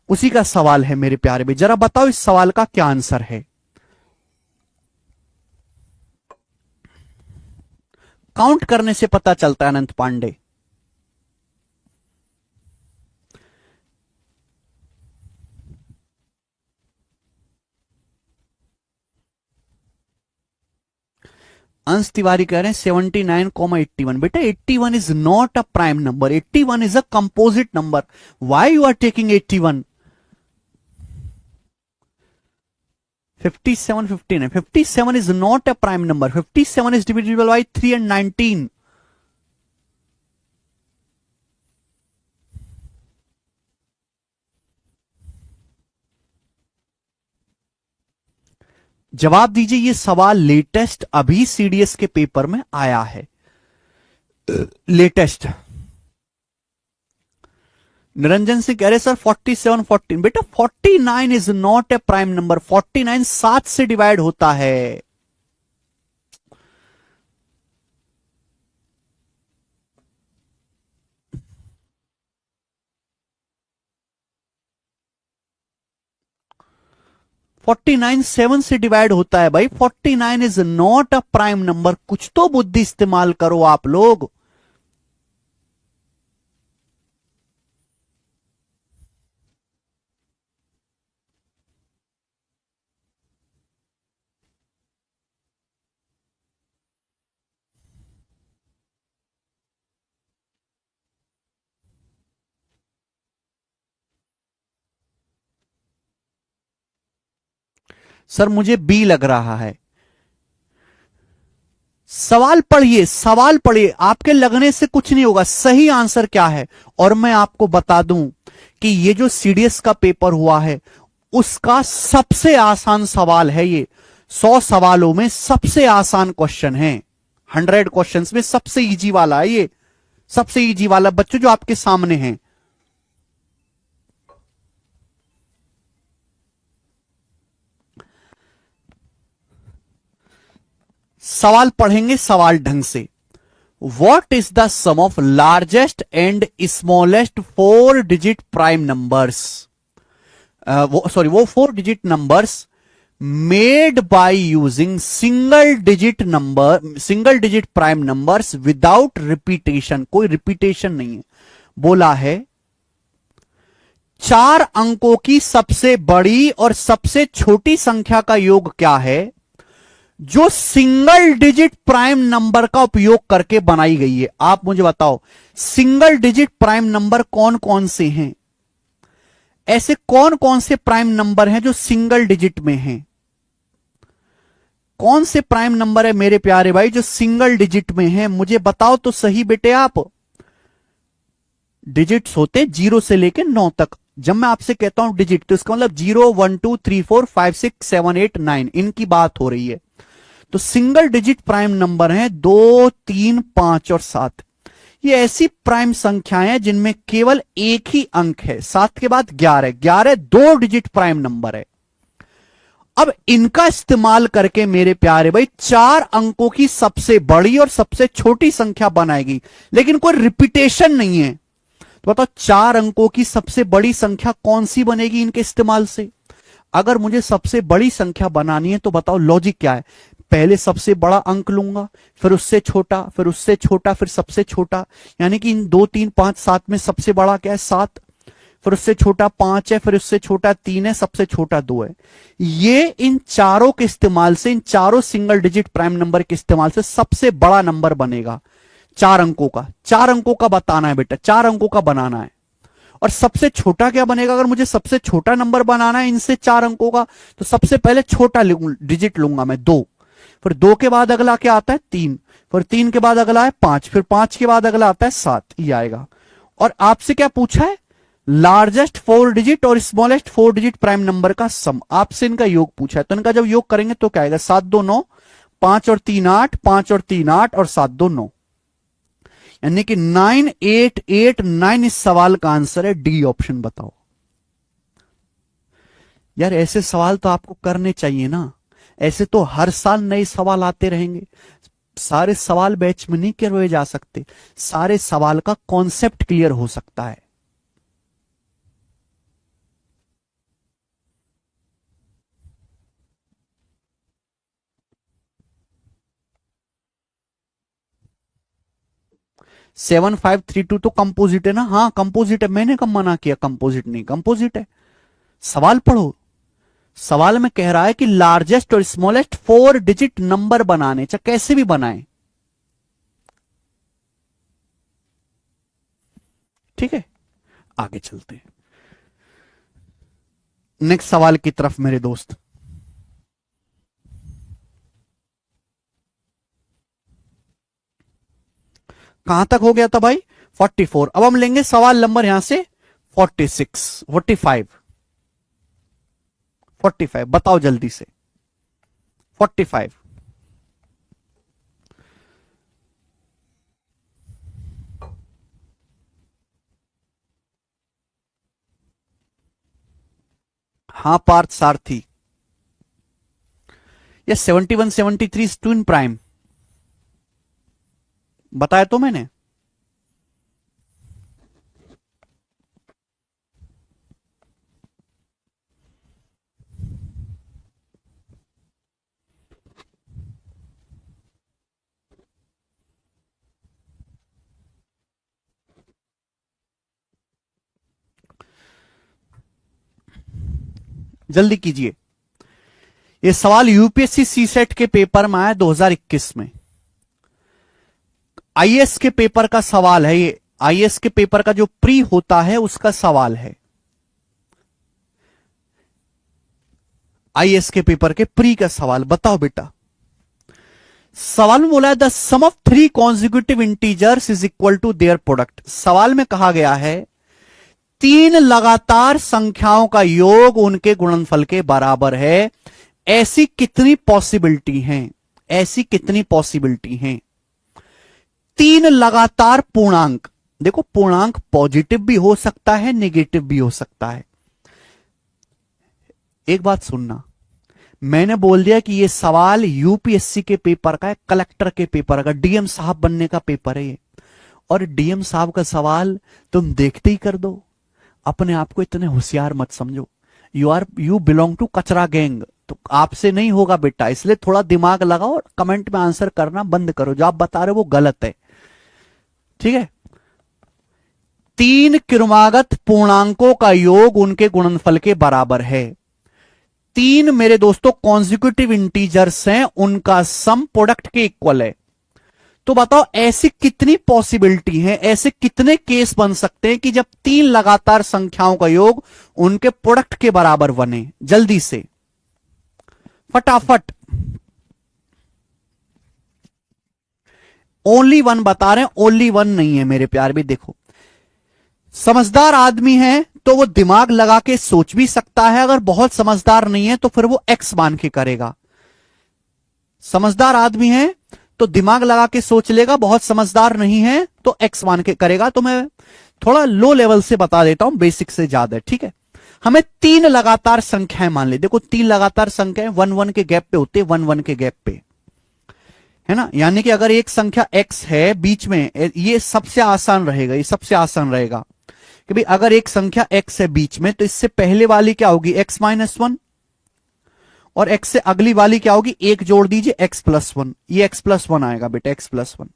उसी का सवाल है मेरे प्यारे भाई, जरा बताओ इस सवाल का क्या आंसर है। काउंट करने से पता चलता है अनंत पांडे। अंश तिवारी कह रहे हैं 79,81। बेटा 81 is not a prime number, 81 is a composite number. Why you are taking 81? 57 59, 57 is not a prime number. 57 is divisible by 3 and 19. जवाब दीजिए, ये सवाल लेटेस्ट अभी सीडीएस के पेपर में आया है, लेटेस्ट। निरंजन सिंह कह रहे सर 47 14, बेटा 49 is not a prime number. 49 7 से डिवाइड होता है। फोर्टी नाइन 7 से डिवाइड होता है भाई। 49 is not a prime number. कुछ तो बुद्धि इस्तेमाल करो आप लोग। सर मुझे बी लग रहा है। सवाल पढ़िए, सवाल पढ़िए, आपके लगने से कुछ नहीं होगा। सही आंसर क्या है? और मैं आपको बता दूं कि ये जो सीडीएस का पेपर हुआ है उसका सबसे आसान सवाल है ये। 100 सवालों में सबसे आसान क्वेश्चन है। 100 क्वेश्चंस में सबसे इजी वाला है ये। सबसे इजी वाला बच्चों जो आपके सामने है। सवाल पढ़ेंगे सवाल ढंग से। What is the sum of largest and smallest 4-digit prime numbers? वो 4-digit numbers made by using single digit prime numbers without repetition। कोई रिपीटेशन नहीं है। बोला है 4 अंकों की सबसे बड़ी और सबसे छोटी संख्या का योग क्या है जो सिंगल डिजिट प्राइम नंबर का उपयोग करके बनाई गई है। आप मुझे बताओ सिंगल डिजिट प्राइम नंबर कौन कौन से हैं? ऐसे कौन कौन से प्राइम नंबर हैं जो सिंगल डिजिट में हैं? कौन से प्राइम नंबर है मेरे प्यारे भाई जो सिंगल डिजिट में हैं? मुझे बताओ तो सही बेटे। आप डिजिट्स होते 0 से लेकर 9 तक। जब मैं आपसे कहता हूं डिजिट तो इसका मतलब 0 1 2 3 4 5 6 7 8 9 इनकी बात हो रही है। तो सिंगल डिजिट प्राइम नंबर हैं 2 3 5 और 7। ये ऐसी प्राइम संख्याएं हैं जिनमें केवल एक ही अंक है। 7 के बाद 11। 11 2 डिजिट प्राइम नंबर है। अब इनका इस्तेमाल करके मेरे प्यारे भाई 4 अंकों की सबसे बड़ी और सबसे छोटी संख्या बनाएगी, लेकिन कोई रिपीटेशन नहीं है। तो बताओ 4 अंकों की सबसे बड़ी संख्या कौन सी बनेगी इनके इस्तेमाल से? अगर मुझे सबसे बड़ी संख्या बनानी है तो बताओ लॉजिक क्या है? पहले सबसे बड़ा अंक लूंगा, फिर उससे छोटा, फिर उससे छोटा, फिर सबसे छोटा। यानी कि इन 2 3 5 7 में सबसे बड़ा क्या है? 7। फिर उससे छोटा 5 है, फिर उससे छोटा 3 है, सबसे छोटा 2 है। ये इन चारों के इस्तेमाल से, इन चारों सिंगल डिजिट प्राइम नंबर के इस्तेमाल से सबसे बड़ा नंबर बनेगा। 4 अंकों का, 4 अंकों का बताना है बेटा, 4 अंकों का बनाना है। और सबसे छोटा क्या बनेगा? अगर मुझे सबसे छोटा नंबर बनाना है इनसे 4 अंकों का तो सबसे पहले छोटा डिजिट लूंगा मैं 2। फिर 2 के बाद अगला क्या आता है? 3। फिर 3 के बाद अगला है 5। फिर 5 के बाद अगला आता है 7। ये आएगा। और आपसे क्या पूछा है? लार्जेस्ट 4 डिजिट और स्मॉलेस्ट 4 डिजिट प्राइम नंबर का सम। आपसे इनका योग पूछा है। तो इनका जब योग करेंगे तो क्या आएगा? 7 2 9, 5 और 3 8, 5 और 3 8 और 7 2 9। यानी कि 9 8 8 9 इस सवाल का आंसर है। डी ऑप्शन बताओ। यार ऐसे सवाल तो आपको करने चाहिए ना। ऐसे तो हर साल नए सवाल आते रहेंगे। सारे सवाल बैच में नहीं करवाए जा सकते। सारे सवाल का कॉन्सेप्ट क्लियर हो सकता है। सेवन 5 3 2 तो कंपोजिट है ना? हाँ कंपोजिट है। मैंने कब मना किया कंपोजिट नहीं? कंपोजिट है। सवाल पढ़ो। सवाल में कह रहा है कि लार्जेस्ट और स्मॉलेस्ट 4 डिजिट नंबर बनाने, चाहे कैसे भी बनाए। ठीक है, आगे चलते हैं नेक्स्ट सवाल की तरफ मेरे दोस्त। कहां तक हो गया था भाई? 44। अब हम लेंगे सवाल नंबर यहां से 46 45 45। बताओ जल्दी से। 45। हाँ पार्थ सारथी, ये 71 73 ट्विन प्राइम बताया तो मैंने। जल्दी कीजिए, ये सवाल यूपीएससी सी सेट के पेपर में आया 2021 में। आईएएस के पेपर का सवाल है ये, आईएएस के पेपर का जो प्री होता है उसका सवाल है। आईएएस के पेपर के प्री का सवाल बताओ बेटा। सवाल में बोला है the sum of 3 consecutive integers is equal to their product. सवाल में कहा गया है 3 लगातार संख्याओं का योग उनके गुणनफल के बराबर है। ऐसी कितनी पॉसिबिलिटी हैं, ऐसी कितनी पॉसिबिलिटी हैं। 3 लगातार पूर्णांक, देखो पूर्णांक पॉजिटिव भी हो सकता है, नेगेटिव भी हो सकता है। एक बात सुनना, मैंने बोल दिया कि यह सवाल यूपीएससी के पेपर का है, कलेक्टर के पेपर का, डीएम साहब बनने का पेपर है ये। और डीएम साहब का सवाल तुम देखते ही कर दो। अपने आप को इतने होशियार मत समझो। यू बिलोंग टू कचरा गैंग, तो आपसे नहीं होगा बेटा। इसलिए थोड़ा दिमाग लगाओ और कमेंट में आंसर करना बंद करो। जो आप बता रहे हो वो गलत है, ठीक है। 3 क्रमागत पूर्णांकों का योग उनके गुणनफल के बराबर है। 3 मेरे दोस्तों कॉन्जिक्यूटिव इंटीजर्स हैं, उनका सम प्रोडक्ट के इक्वल है। तो बताओ ऐसी कितनी पॉसिबिलिटी है, ऐसे कितने केस बन सकते हैं कि जब 3 लगातार संख्याओं का योग उनके प्रोडक्ट के बराबर बने। जल्दी से फटाफट। ओनली 1 बता रहे हैं, ओनली 1 नहीं है मेरे प्यार भी। देखो समझदार आदमी है तो वो दिमाग लगा के सोच भी सकता है, अगर बहुत समझदार नहीं है तो फिर वो एक्स मान के करेगा। समझदार आदमी है तो दिमाग लगा के सोच लेगा, बहुत समझदार नहीं है तो एक्स मान के करेगा। तो मैं थोड़ा लो लेवल से बता देता हूं, बेसिक से ज्यादा, ठीक है। हमें 3 लगातार संख्याएं मान ले। देखो 3 लगातार संख्याएं 1 1 के गैप पे होते, 1 1 के गैप पे, है ना। यानी कि अगर एक संख्या x है बीच में, ये सबसे आसान रहेगा, ये सबसे आसान रहेगा कि भाई अगर एक संख्या x है बीच में तो इससे पहले वाली क्या होगी, x माइनस 1, और x से अगली वाली क्या होगी, 1 जोड़ दीजिए x प्लस 1। ये x प्लस 1 आएगा बेटा, x प्लस 1।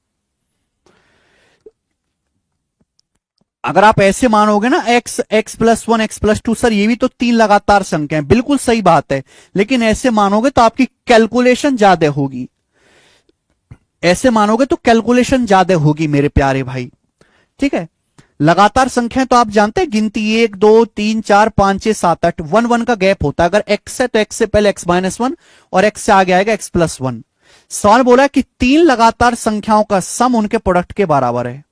अगर आप ऐसे मानोगे ना x plus 1 x plus 2, sir ये भी तो 3 लगातार संख्या है, बिल्कुल सही बात है। लेकिन ऐसे मानोगे तो आपकी कैलकुलेशन ज्यादा होगी, ऐसे मानोगे तो कैलकुलेशन ज्यादा होगी मेरे प्यारे भाई, ठीक है। लगातार संख्याएं तो आप जानते हैं, गिनती 1 2 3 4 5 6 7 8, 1 1 का गैप होता है। अगर x है तो x से पहले x माइनस 1 और x से आगे आएगा x प्लस 1। सवाल बोला कि 3 लगातार संख्याओं का सम उनके प्रोडक्ट के बराबर है।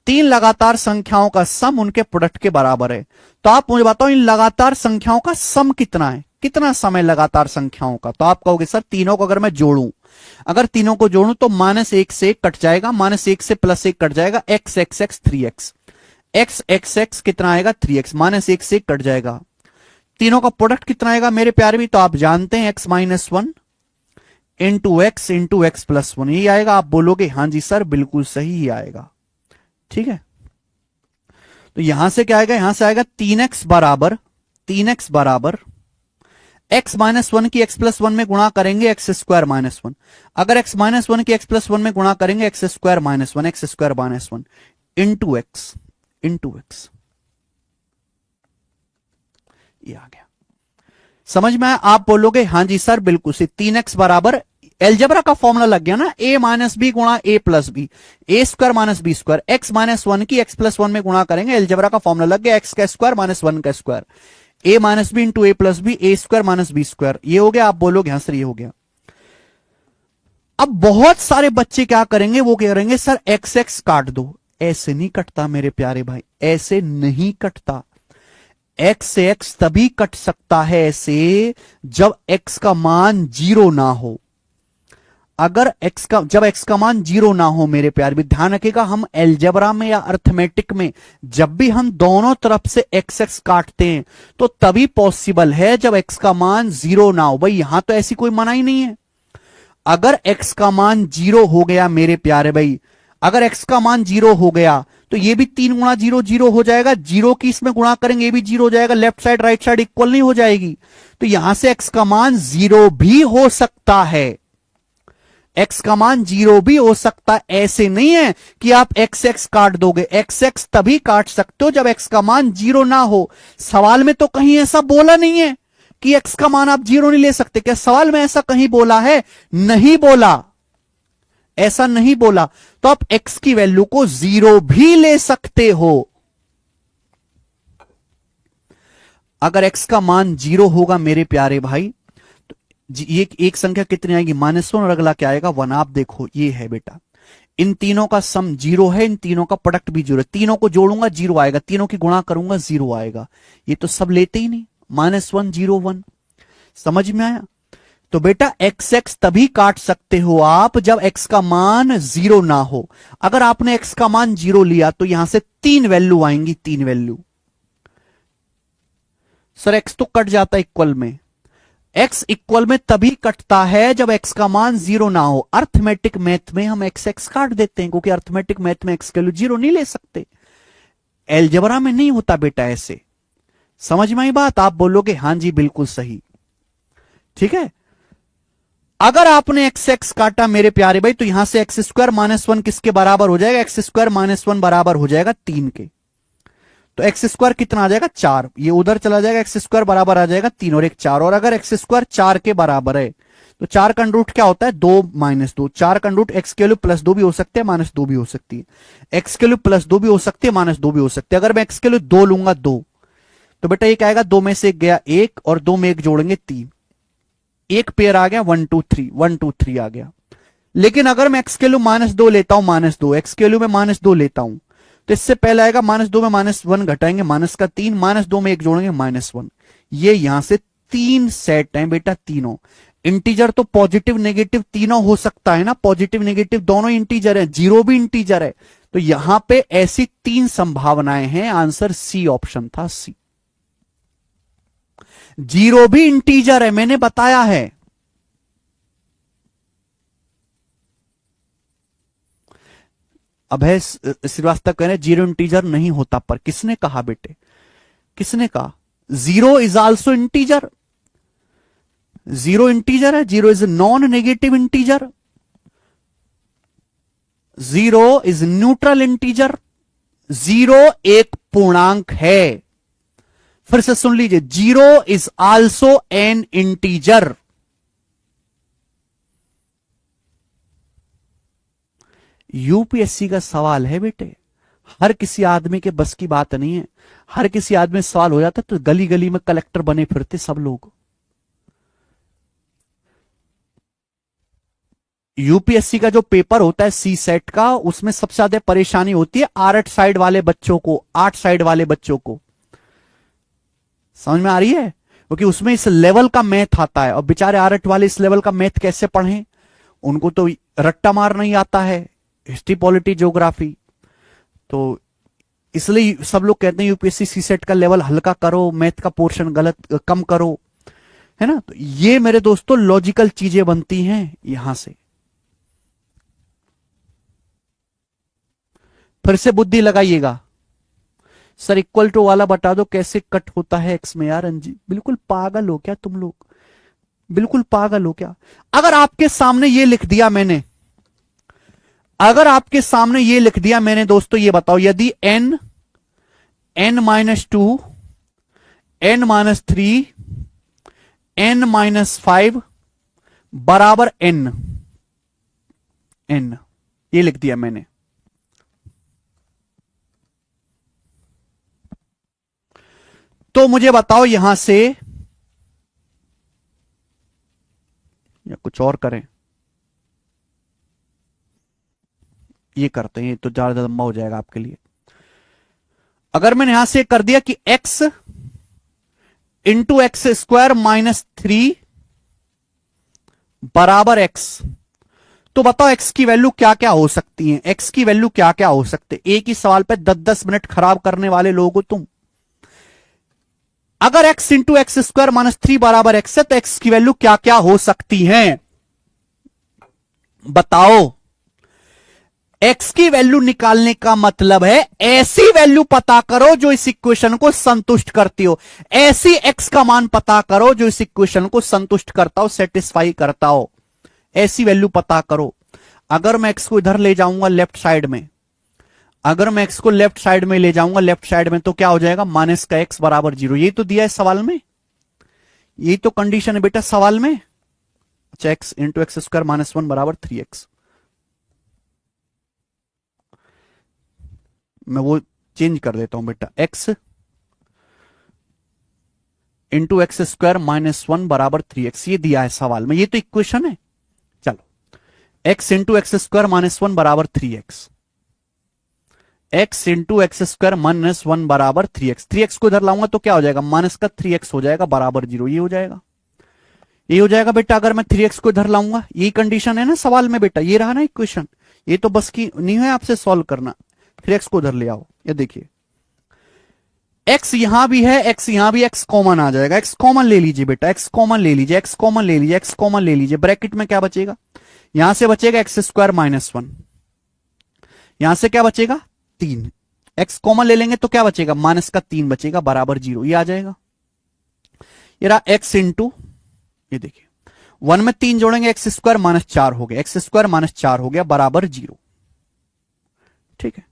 3 लगातार संख्याओं का सम उनके प्रोडक्ट के बराबर है। तो आप मुझे बताओ इन लगातार संख्याओं का सम कितना है, कितना सम है लगातार संख्याओं का। तो आप कहोगे सर तीनों को अगर मैं जोड़ूं, अगर तीनों को जोड़ूं तो -1 से 1 कट जाएगा, -1 से +1 कट जाएगा, x x x 3x, x x x कितना आएगा 3x, -1 से 1 कट जाएगा। तीनों का प्रोडक्ट कितना आएगा मेरे प्यारे भी, तो आप जानते हैं x minus 1 into x plus 1 यही आएगा। आप बोलोगे हाँ जी सर बिल्कुल सही ही आएगा, ठीक है। तो यहां से क्या आएगा, यहां से आएगा 3x बराबर x माइनस 1 की x प्लस 1 में गुणा करेंगे x स्क्वायर माइनस 1। अगर x माइनस 1 की x प्लस 1 में गुणा करेंगे x square minus 1 into x ये आ गया। समझ में आया? आप बोलोगे हाँ जी सर बिल्कुल से 3x बराबर, एलजेब्रा का फॉर्मूला लग गया ना, a माइनस बी गुणा a plus B, A square minus B square. x minus 1 की x प्लस 1 में गुणा करेंगे, एलजेब्रा का फॉर्मूला लग गया, x का स्क्वायर माइनस 1 का square, a minus B into A plus B, A square minus B square. ये हो गया। आप बोलोगे हाँ सर ये हो गया। अब बहुत सारे बच्चे क्या करेंगे, वो कह करेंगे सर एक्स एक्स काट दो। ऐसे नहीं कटता मेरे प्यारे भाई, ऐसे नहीं कटता। एक्स से एक्स तभी कट सकता है ऐसे जब एक्स का मान 0 ना हो। अगर x का जब x का मान 0 ना हो मेरे प्यार भी, ध्यान रखिएगा हम एलजेब्रा में या अर्थमेटिक में जब भी हम दोनों तरफ से x x काटते हैं तो तभी पॉसिबल है जब x का मान 0 ना हो। भाई यहां तो ऐसी कोई मनाही नहीं है। अगर x का मान 0 हो गया मेरे प्यारे भाई, अगर x का मान 0 हो गया तो ये भी 3 गुणा 0 0 हो जाएगा, 0 की इसमें गुणा करेंगे ये भी 0 हो जाएगा, left side right side equal नहीं हो जाएगी। तो यहां से x का मान 0 भी हो सकता है, x का मान 0 भी हो सकता है। ऐसे नहीं है कि आप x x काट दोगे, x x तभी काट सकते हो जब x का मान 0 ना हो। सवाल में तो कहीं ऐसा बोला नहीं है कि x का मान आप 0 नहीं ले सकते। क्या सवाल में ऐसा कहीं बोला है? नहीं बोला, ऐसा नहीं बोला। तो आप x की वैल्यू को 0 भी ले सकते हो। अगर x का मान 0 होगा मेरे प्यारे भाई तो ये एक संख्या कितनी आएगी? -1, और अगला क्या आएगा? 1। आप देखो ये है बेटा, इन तीनों का सम 0 है, इन तीनों का प्रोडक्ट भी 0 है। तीनों को जोड़ूंगा 0 आएगा, तीनों की गुणा करूंगा 0 आएगा। ये तो सब लेते ही नहीं, -1 0 1। समझ में आया? तो बेटा x x तभी काट सकते हो आप जब x का मान 0 ना हो। अगर आपने x का मान 0 लिया तो यहां से 3 वैल्यू आएंगी, 3 वैल्यू। सर x तो कट जाता है इक्वल में, x इक्वल में तभी कटता है जब x का मान 0 ना हो। अर्थमेटिक मैथ में हम x x काट देते हैं क्योंकि अर्थमेटिक मैथ में x की वैल्यू 0 नहीं ले सकते। एलजेब्रा में नहीं होता बेटा ऐसे। समझ में आई बात? आप बोलोगे हां जी बिल्कुल सही, ठीक है। अगर आपने x x काटा मेरे प्यारे भाई तो यहां से x स्क्वायर -1 किसके बराबर हो जाएगा? x स्क्वायर -1 बराबर हो जाएगा 3 के। तो x स्क्वायर कितना आ जाएगा? 4। ये उधर चला जाएगा, x स्क्वायर बराबर आ जाएगा 3 और 1 4। और अगर x स्क्वायर 4 के बराबर है तो 4 का रूट क्या होता है? 2 - 2। 4 का रूट x के लिए +2 भी हो सकते हैं, -2 भी हो सकती है। x के लिए +2 भी हो सकती है, -2 भी हो सकती है। अगर मैं x के लिए 2 लूंगा 2 तो बेटा ये क्या आएगा? 2 में से 1 गया 1 और 2 में 1 जोड़ेंगे 3, एक पेयर आ गया 1 2 3, 1 2 3 आ गया। लेकिन अगर मैं x के लिए -2 लेता हूं, -2 x के लिए मैं -2 लेता हूं तो इससे पहले आएगा -2 में -1 घटाएंगे -3, -2 में 1 जोड़ेंगे -1। ये यहां से 3 सेट हैं बेटा, तीनों इंटीजर। तो पॉजिटिव नेगेटिव तीनों हो सकता है ना, पॉजिटिव नेगेटिव दोनों इंटीजर है, 0 भी इंटीजर है। तो यहां पे ऐसी 3 संभावनाएं हैं। आंसर सी ऑप्शन था, सी। 0 भी इंटीजर है, मैंने बताया है। अभय श्रीवास्तव कह रहे 0 इंटीजर नहीं होता, पर किसने कहा बेटे? किसने कहा? 0 इज आल्सो इंटीजर। 0 इंटीजर है, 0 is non negative integer, 0 is neutral integer, 0 एक पूर्णांक है। फिर से सुन लीजिए, 0 is also an integer. UPSC का सवाल है बेटे, हर किसी आदमी के बस की बात नहीं है। हर किसी आदमी से सवाल हो जाता तो गली गली में कलेक्टर बने फिरते सब लोग। यूपीएससी का जो पेपर होता है सी सेट का, उसमें सबसे ज्यादा परेशानी होती है आर्ट साइड वाले बच्चों को, आर्ट साइड वाले बच्चों को। समझ में आ रही है? क्योंकि उसमें इस लेवल का मैथ आता है और बेचारे आर्ट वाले इस लेवल का मैथ कैसे पढ़ें? उनको तो रट्टा मार नहीं आता है, हिस्ट्री पॉलिटी ज्योग्राफी। तो इसलिए सब लोग कहते हैं यूपीएससी सी सेट का लेवल हल्का करो, मैथ का पोर्शन गलत कम करो, है ना। तो ये मेरे दोस्तों लॉजिकल चीजें बनती हैं यहां से। फिर से बुद्धि लगाइएगा। सर इक्वल टू वाला बता दो कैसे कट होता है एक्स में। यार अंजी बिल्कुल पागल हो क्या तुम लोग? बिल्कुल पागल हो क्या? अगर आपके सामने ये लिख दिया मैंने, अगर आपके सामने ये लिख दिया मैंने दोस्तों, ये बताओ यदि n -2 n -3 n -5 बराबर n, ये लिख दिया मैंने, तो मुझे बताओ यहां से, या कुछ और करें? ये करते हैं, तो ज्यादा लंबा हो जाएगा आपके लिए। अगर मैंने यहां से कर दिया कि x इंटू एक्स स्क्वायर -3 बराबर x, तो बताओ एक्स की वैल्यू क्या क्या हो सकती है, एक्स की वैल्यू क्या क्या हो सकते, एक ही सवाल पे 10-10 मिनट खराब करने वाले लोग हो तुम। अगर x into x square minus 3 बराबर x है तो x की वैल्यू क्या क्या हो सकती है बताओ। x की वैल्यू निकालने का मतलब है ऐसी वैल्यू पता करो जो इस इक्वेशन को संतुष्ट करती हो, ऐसी x का मान पता करो जो इस इक्वेशन को संतुष्ट करता हो, सेटिस्फाई करता हो, ऐसी वैल्यू पता करो। अगर मैं x को इधर ले जाऊंगा लेफ्ट साइड में, अगर मैं x को लेफ्ट साइड में ले जाऊंगा लेफ्ट साइड में, तो क्या हो जाएगा, माइनस का x बराबर 0। यही तो दिया है सवाल में, यही तो कंडीशन है बेटा सवाल में। अच्छा, x into x square minus 1 बराबर 3x, मैं वो चेंज कर देता हूं बेटा, x into x square minus 1 बराबर 3x, ये दिया है सवाल में, ये तो इक्वेशन है। चलो, x into x square minus 1 बराबर 3x, x into x square minus 1 बराबर 3x, 3x को इधर लाऊंगा तो क्या हो जाएगा, माइनस का 3x हो जाएगा बराबर 0, ये हो जाएगा, ये हो जाएगा बेटा। अगर मैं 3x को इधर लाऊंगा, यही कंडीशन है ना सवाल में बेटा, ये रहा ना इक्वेशन, ये तो बस की नहीं है आपसे सॉल्व करना। 3x को इधर ले आओ, ये देखिए x यहां भी है, x यहां भी, x कॉमन आ जाएगा, x कॉमन ले लीजिए बेटा, x कॉमन ले लीजिए, x कॉमन ले लीजिए, x कॉमन ले लीजिए, ब्रैकेट में क्या बचेगा, यहां से बचेगा एक्स स्क्वायर माइनस 1, यहां से क्या बचेगा 3, x कॉमन ले लेंगे तो क्या बचेगा, माइनस का 3 बचेगा बराबर 0, ये आ जाएगा। ये रहा x इंटू, ये देखिए 1 में 3 जोड़ेंगे एक्स स्क्वायर माइनस 4 हो गया, एक्स स्क्वायर माइनस 4 हो गया बराबर 0। ठीक है,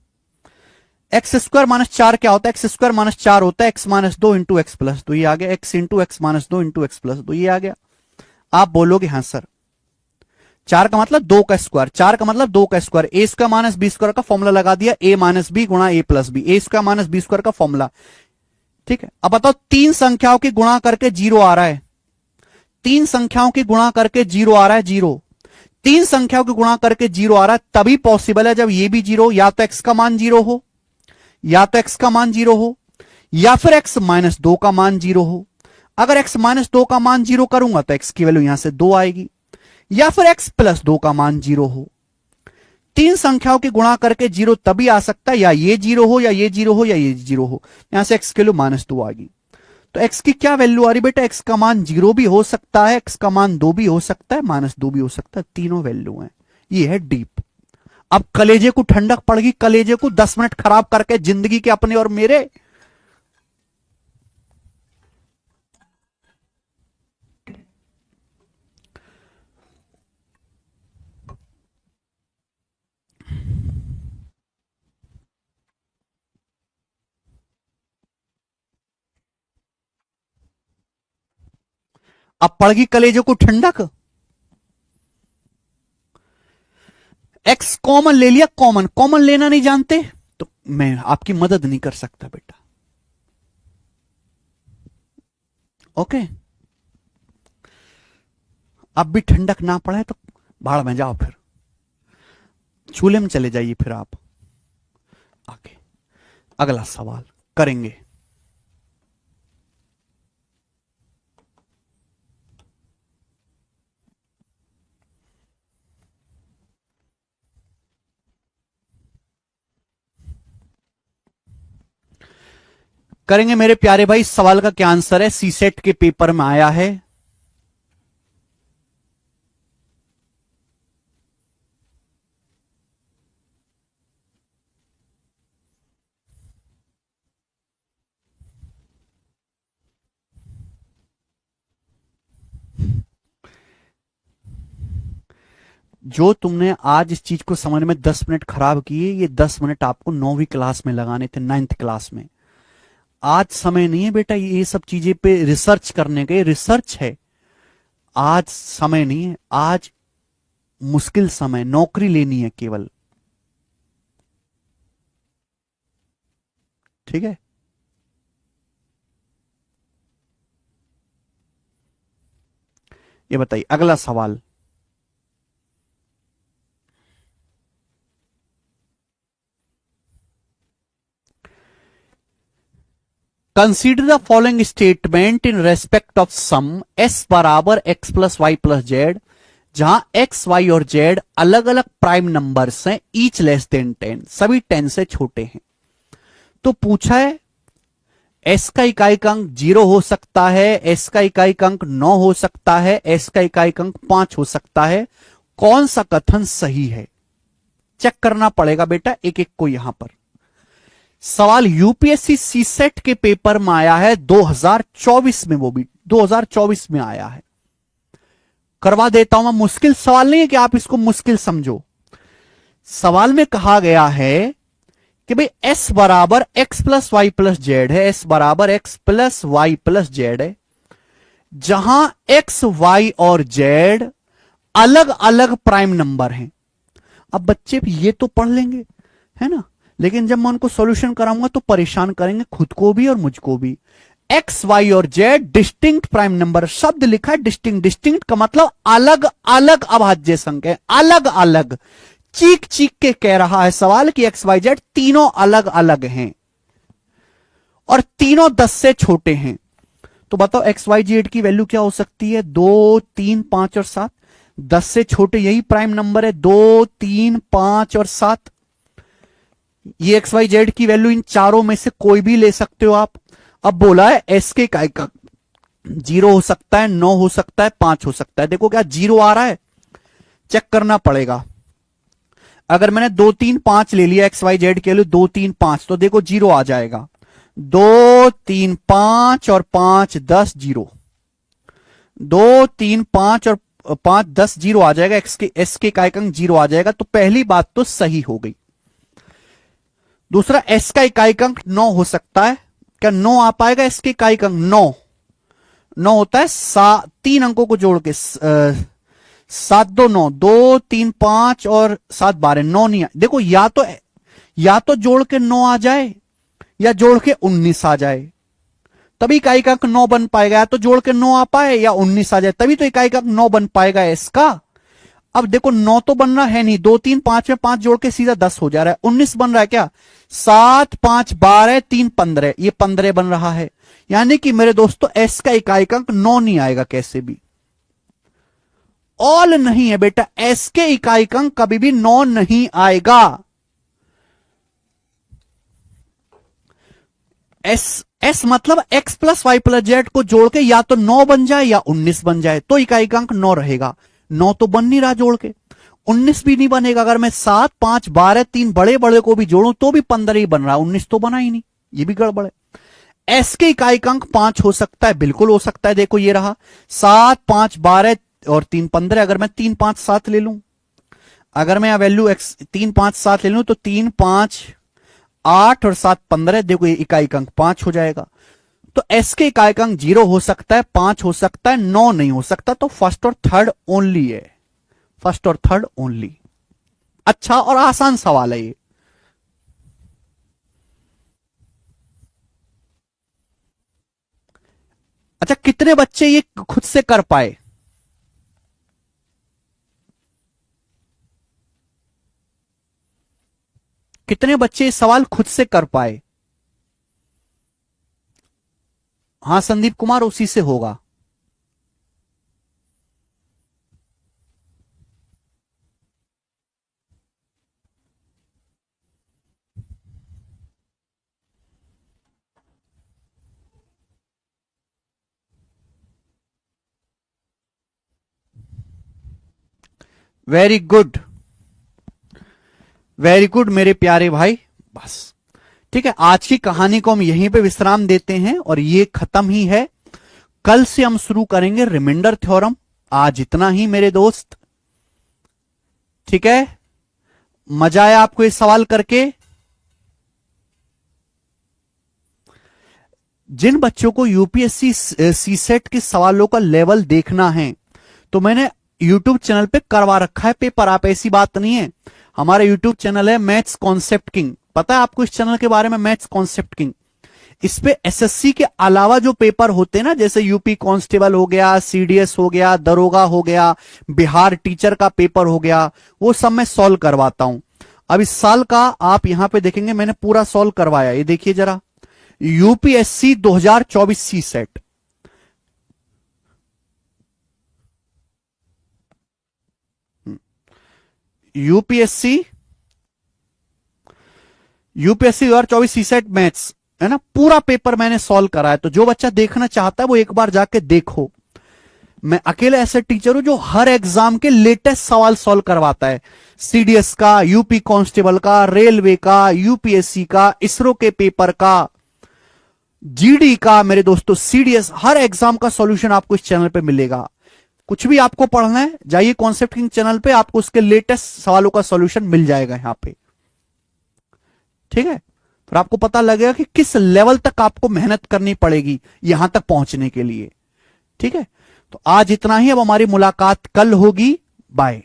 एक्स स्क्वायर माइनस 4 क्या होता है, एक्स स्क्वायर माइनस 4 होता है x minus 2 into x plus 2, ये आ गया, x into x minus 2 into x plus 2, ये आ गया। आप बोलोगे हाँ सर 4 का मतलब 2 का स्क्वायर, 4 का मतलब 2 का स्क्वायर, ए स्क्वायर माइनस बी स्क्वायर का फॉर्मूला लगा दिया, ए माइनस बी गुणा ए plus B, A square minus B square का फॉर्मूला। ठीक है, अब बताओ 3 संख्याओं की गुणा करके 0 आ रहा है, 3 संख्याओं की गुणा करके 0 आ रहा है, 0, 3 संख्याओं की गुणा करके 0 आ रहा है, तभी पॉसिबल है जब ये भी 0, या तो x का मान 0 हो, या तो x का मान 0 हो, या फिर x माइनस 2 का मान 0 हो। अगर x माइनस 2 का मान 0 करूंगा तो x की वैल्यू यहां से 2 आएगी, या फिर x प्लस 2 का मान 0 हो। 3 संख्याओं की गुणा करके 0 तभी आ सकता है, या ये 0 हो, या ये 0 हो, या ये 0 हो, यहां से x की वैल्यू माइनस 2 आ गई। तो x की क्या वैल्यू आ रही बेटा, x का मान 0 भी हो सकता है, x का मान 2 भी हो सकता है, माइनस 2 भी हो सकता है, तीनों वैल्यू है। ये है डीप। अब कलेजे को ठंडक पड़ गई, कलेजे को 10 मिनट खराब करके जिंदगी के अपने और मेरे। अब पड़ गई कलेजे को ठंडक, एक्स कॉमन ले लिया, कॉमन कॉमन लेना नहीं जानते तो मैं आपकी मदद नहीं कर सकता बेटा। ओके, अब भी ठंडक ना पड़े तो भाड़ में जाओ, फिर चूल्हे में चले जाइए, फिर आप आगे अगला सवाल करेंगे। करेंगे मेरे प्यारे भाई। सवाल का क्या आंसर है, सी सेट के पेपर में आया है। जो तुमने आज इस चीज को समझने में 10 मिनट खराब किए, ये 10 मिनट आपको 9वीं क्लास में लगाने थे, 9th क्लास में। आज समय नहीं है बेटा ये सब चीजें पे रिसर्च करने का, रिसर्च है, आज समय नहीं है, आज मुश्किल समय, नौकरी लेनी है केवल। ठीक है, ये बताइए अगला सवाल। Consider the following statement in respect of sum s बराबर x plus Y plus Z जहां एक्स वाई और जेड अलग अलग प्राइम नंबर्स हैं, ईच लेस देन 10, सभी 10 से छोटे हैं। तो पूछा है एस का इकाई अंक 0 हो सकता है, एस का इकाई अंक 9 हो सकता है, एस का इकाई अंक 5 हो सकता है, कौन सा कथन सही है? चेक करना पड़ेगा बेटा एक एक को। यहां पर सवाल यूपीएससी सीसेट के पेपर में आया है 2024 में, वो भी 2024 में आया है। करवा देता हूं मैं, मुश्किल सवाल नहीं है कि आप इसको मुश्किल समझो। सवाल में कहा गया है कि भाई s बराबर x plus Y plus Z है, s बराबर x plus Y plus Z है, जहां x, y और z अलग अलग प्राइम नंबर हैं। अब बच्चे ये तो पढ़ लेंगे है ना, लेकिन जब मैं उनको सॉल्यूशन कराऊंगा तो परेशान करेंगे खुद को भी और मुझको भी। एक्स, वाई और जेड डिस्टिंक्ट प्राइम नंबर, शब्द लिखा है डिस्टिंक्ट। डिस्टिंक्ट का मतलब अलग अलग अभाज्य संख्या, अलग अलग। चीख चीख के कह रहा है सवाल कि एक्स वाई जेड तीनों अलग अलग हैं और तीनों 10 से छोटे हैं। तो बताओ एक्स वाई जेड की वैल्यू क्या हो सकती है? 2, 3, 5 और 7। 10 से छोटे यही प्राइम नंबर है, 2, 3, 5 और 7। ये एक्स वाई जेड की वैल्यू इन चारों में से कोई भी ले सकते हो आप। अब बोला है एस के इकाई का 0 हो सकता है, 9 हो सकता है, 5 हो सकता है। देखो क्या 0 आ रहा है, चेक करना पड़ेगा। अगर मैंने 2, 3, 5 ले लिया एक्स वाई जेड के लिए 2, 3, 5, तो देखो 0 आ जाएगा। 2, 3, 5 और 5, 10, 0। 2, 3, 5 और 5, 10, 0 आ जाएगा। एस के इकाई अंक 0 आ जाएगा। तो पहली बात तो सही हो गई। दूसरा, एस का इकाई अंक 9 हो सकता है। क्या 9 आ पाएगा? एस के इकाई अंक 9 होता है 3 अंकों को जोड़ के 7, 2, 9, 2, 3, 5 और 7, 12, 9 नहीं। देखो या तो जोड़ के 9 आ जाए या जोड़ के 19 आ जाए, तभी इकाई का अंक 9 बन पाएगा। या तो जोड़ के 9 आ पाए या 19 आ जाए, तभी तो इकाई का अंक 9 बन पाएगा इसका। अब देखो 9 तो बनना है नहीं, 2, 3, 5 में 5 जोड़ के सीधा 10 हो जा रहा है। 19 बन रहा है क्या? 7, 5, 12, 3, 15, ये 15 बन रहा है। यानी कि मेरे दोस्तों एस का इकाई का अंक 9 नहीं आएगा कैसे भी। ऑल नहीं है बेटा, एस के इकाई का अंक कभी भी 9 नहीं आएगा। एस मतलब X plus Y plus Z को जोड़ के या तो 9 बन जाए या 19 बन जाए, तो इकाई का अंक 9 रहेगा। 9 तो बन नहीं रहा जोड़ के, 19 भी नहीं बनेगा। अगर मैं 7, 5, 12, 3 बड़े बड़े को भी जोड़ूं तो भी 15 ही बन रहा, 19 तो बना ही नहीं, ये भी गड़बड़ है। एस के इकाई का अंक 5 हो सकता है, बिल्कुल हो सकता है। देखो ये रहा 7, 5, 12 और 3, 15। अगर मैं 3, 5, 7 ले लूं, अगर मैं वैल्यू एक्स 3, 5, 7 ले लूं तो 3, 5, 8 और 7, 15। देखो ये इकाई का अंक 5 हो जाएगा। तो एस के इकाई का अंक 0 हो सकता है, 5 हो सकता है, 9 नहीं हो सकता। तो फर्स्ट और थर्ड ओनली है, फर्स्ट और थर्ड ओनली। अच्छा और आसान सवाल है ये। अच्छा, कितने बच्चे ये खुद से कर पाए? कितने बच्चे इस सवाल खुद से कर पाए? हां संदीप कुमार, उसी से होगा। वेरी गुड, वेरी गुड मेरे प्यारे भाई। बस ठीक है, आज की कहानी को हम यहीं पे विश्राम देते हैं और ये खत्म ही है। कल से हम शुरू करेंगे रिमाइंडर थ्योरम। आज इतना ही मेरे दोस्त, ठीक है? मजा आया आपको ये सवाल करके? जिन बच्चों को यूपीएससी सीसेट के सवालों का लेवल देखना है तो मैंने यूट्यूब चैनल पे करवा रखा है पेपर। आप, ऐसी बात नहीं है, हमारा यूट्यूब चैनल है मैथ्स कॉन्सेप्ट किंग। पता है आपको इस चैनल के बारे में? Maths concept king. इस पे एसएससी के अलावा जो पेपर होते हैं ना, जैसे यूपी कांस्टेबल हो गया, सीडीएस हो गया, दरोगा हो गया, बिहार टीचर का पेपर हो गया, वो सब मैं सॉल्व करवाता हूं। अब इस साल का आप यहां पे देखेंगे मैंने पूरा सॉल्व करवाया। ये देखिए जरा, यूपीएससी 2024 सी सेट। यूपीएससी 2024 सीसेट मैथ्स है ना, पूरा पेपर मैंने सॉल्व करा है। तो जो बच्चा देखना चाहता है वो एक बार जाके देखो। मैं अकेले ऐसे टीचर हूं जो हर एग्जाम के लेटेस्ट सवाल सॉल्व करवाता है। सीडीएस का, यूपी कांस्टेबल का, रेलवे का, यूपीएससी का, इसरो के पेपर का, जीडी का, मेरे दोस्तों सीडीएस, हर एग्जाम का सॉल्यूशन आपको इस चैनल पे मिलेगा। कुछ भी आपको पढ़ना है जाइए कॉन्सेप्ट किंग चैनल पे, आपको उसके लेटेस्ट सवालों का सॉल्यूशन मिल जाएगा यहां पे। ठीक है, फिर आपको पता लगेगा कि किस लेवल तक आपको मेहनत करनी पड़ेगी यहां तक पहुंचने के लिए। ठीक है, तो आज इतना ही, अब हमारी मुलाकात कल होगी। बाय।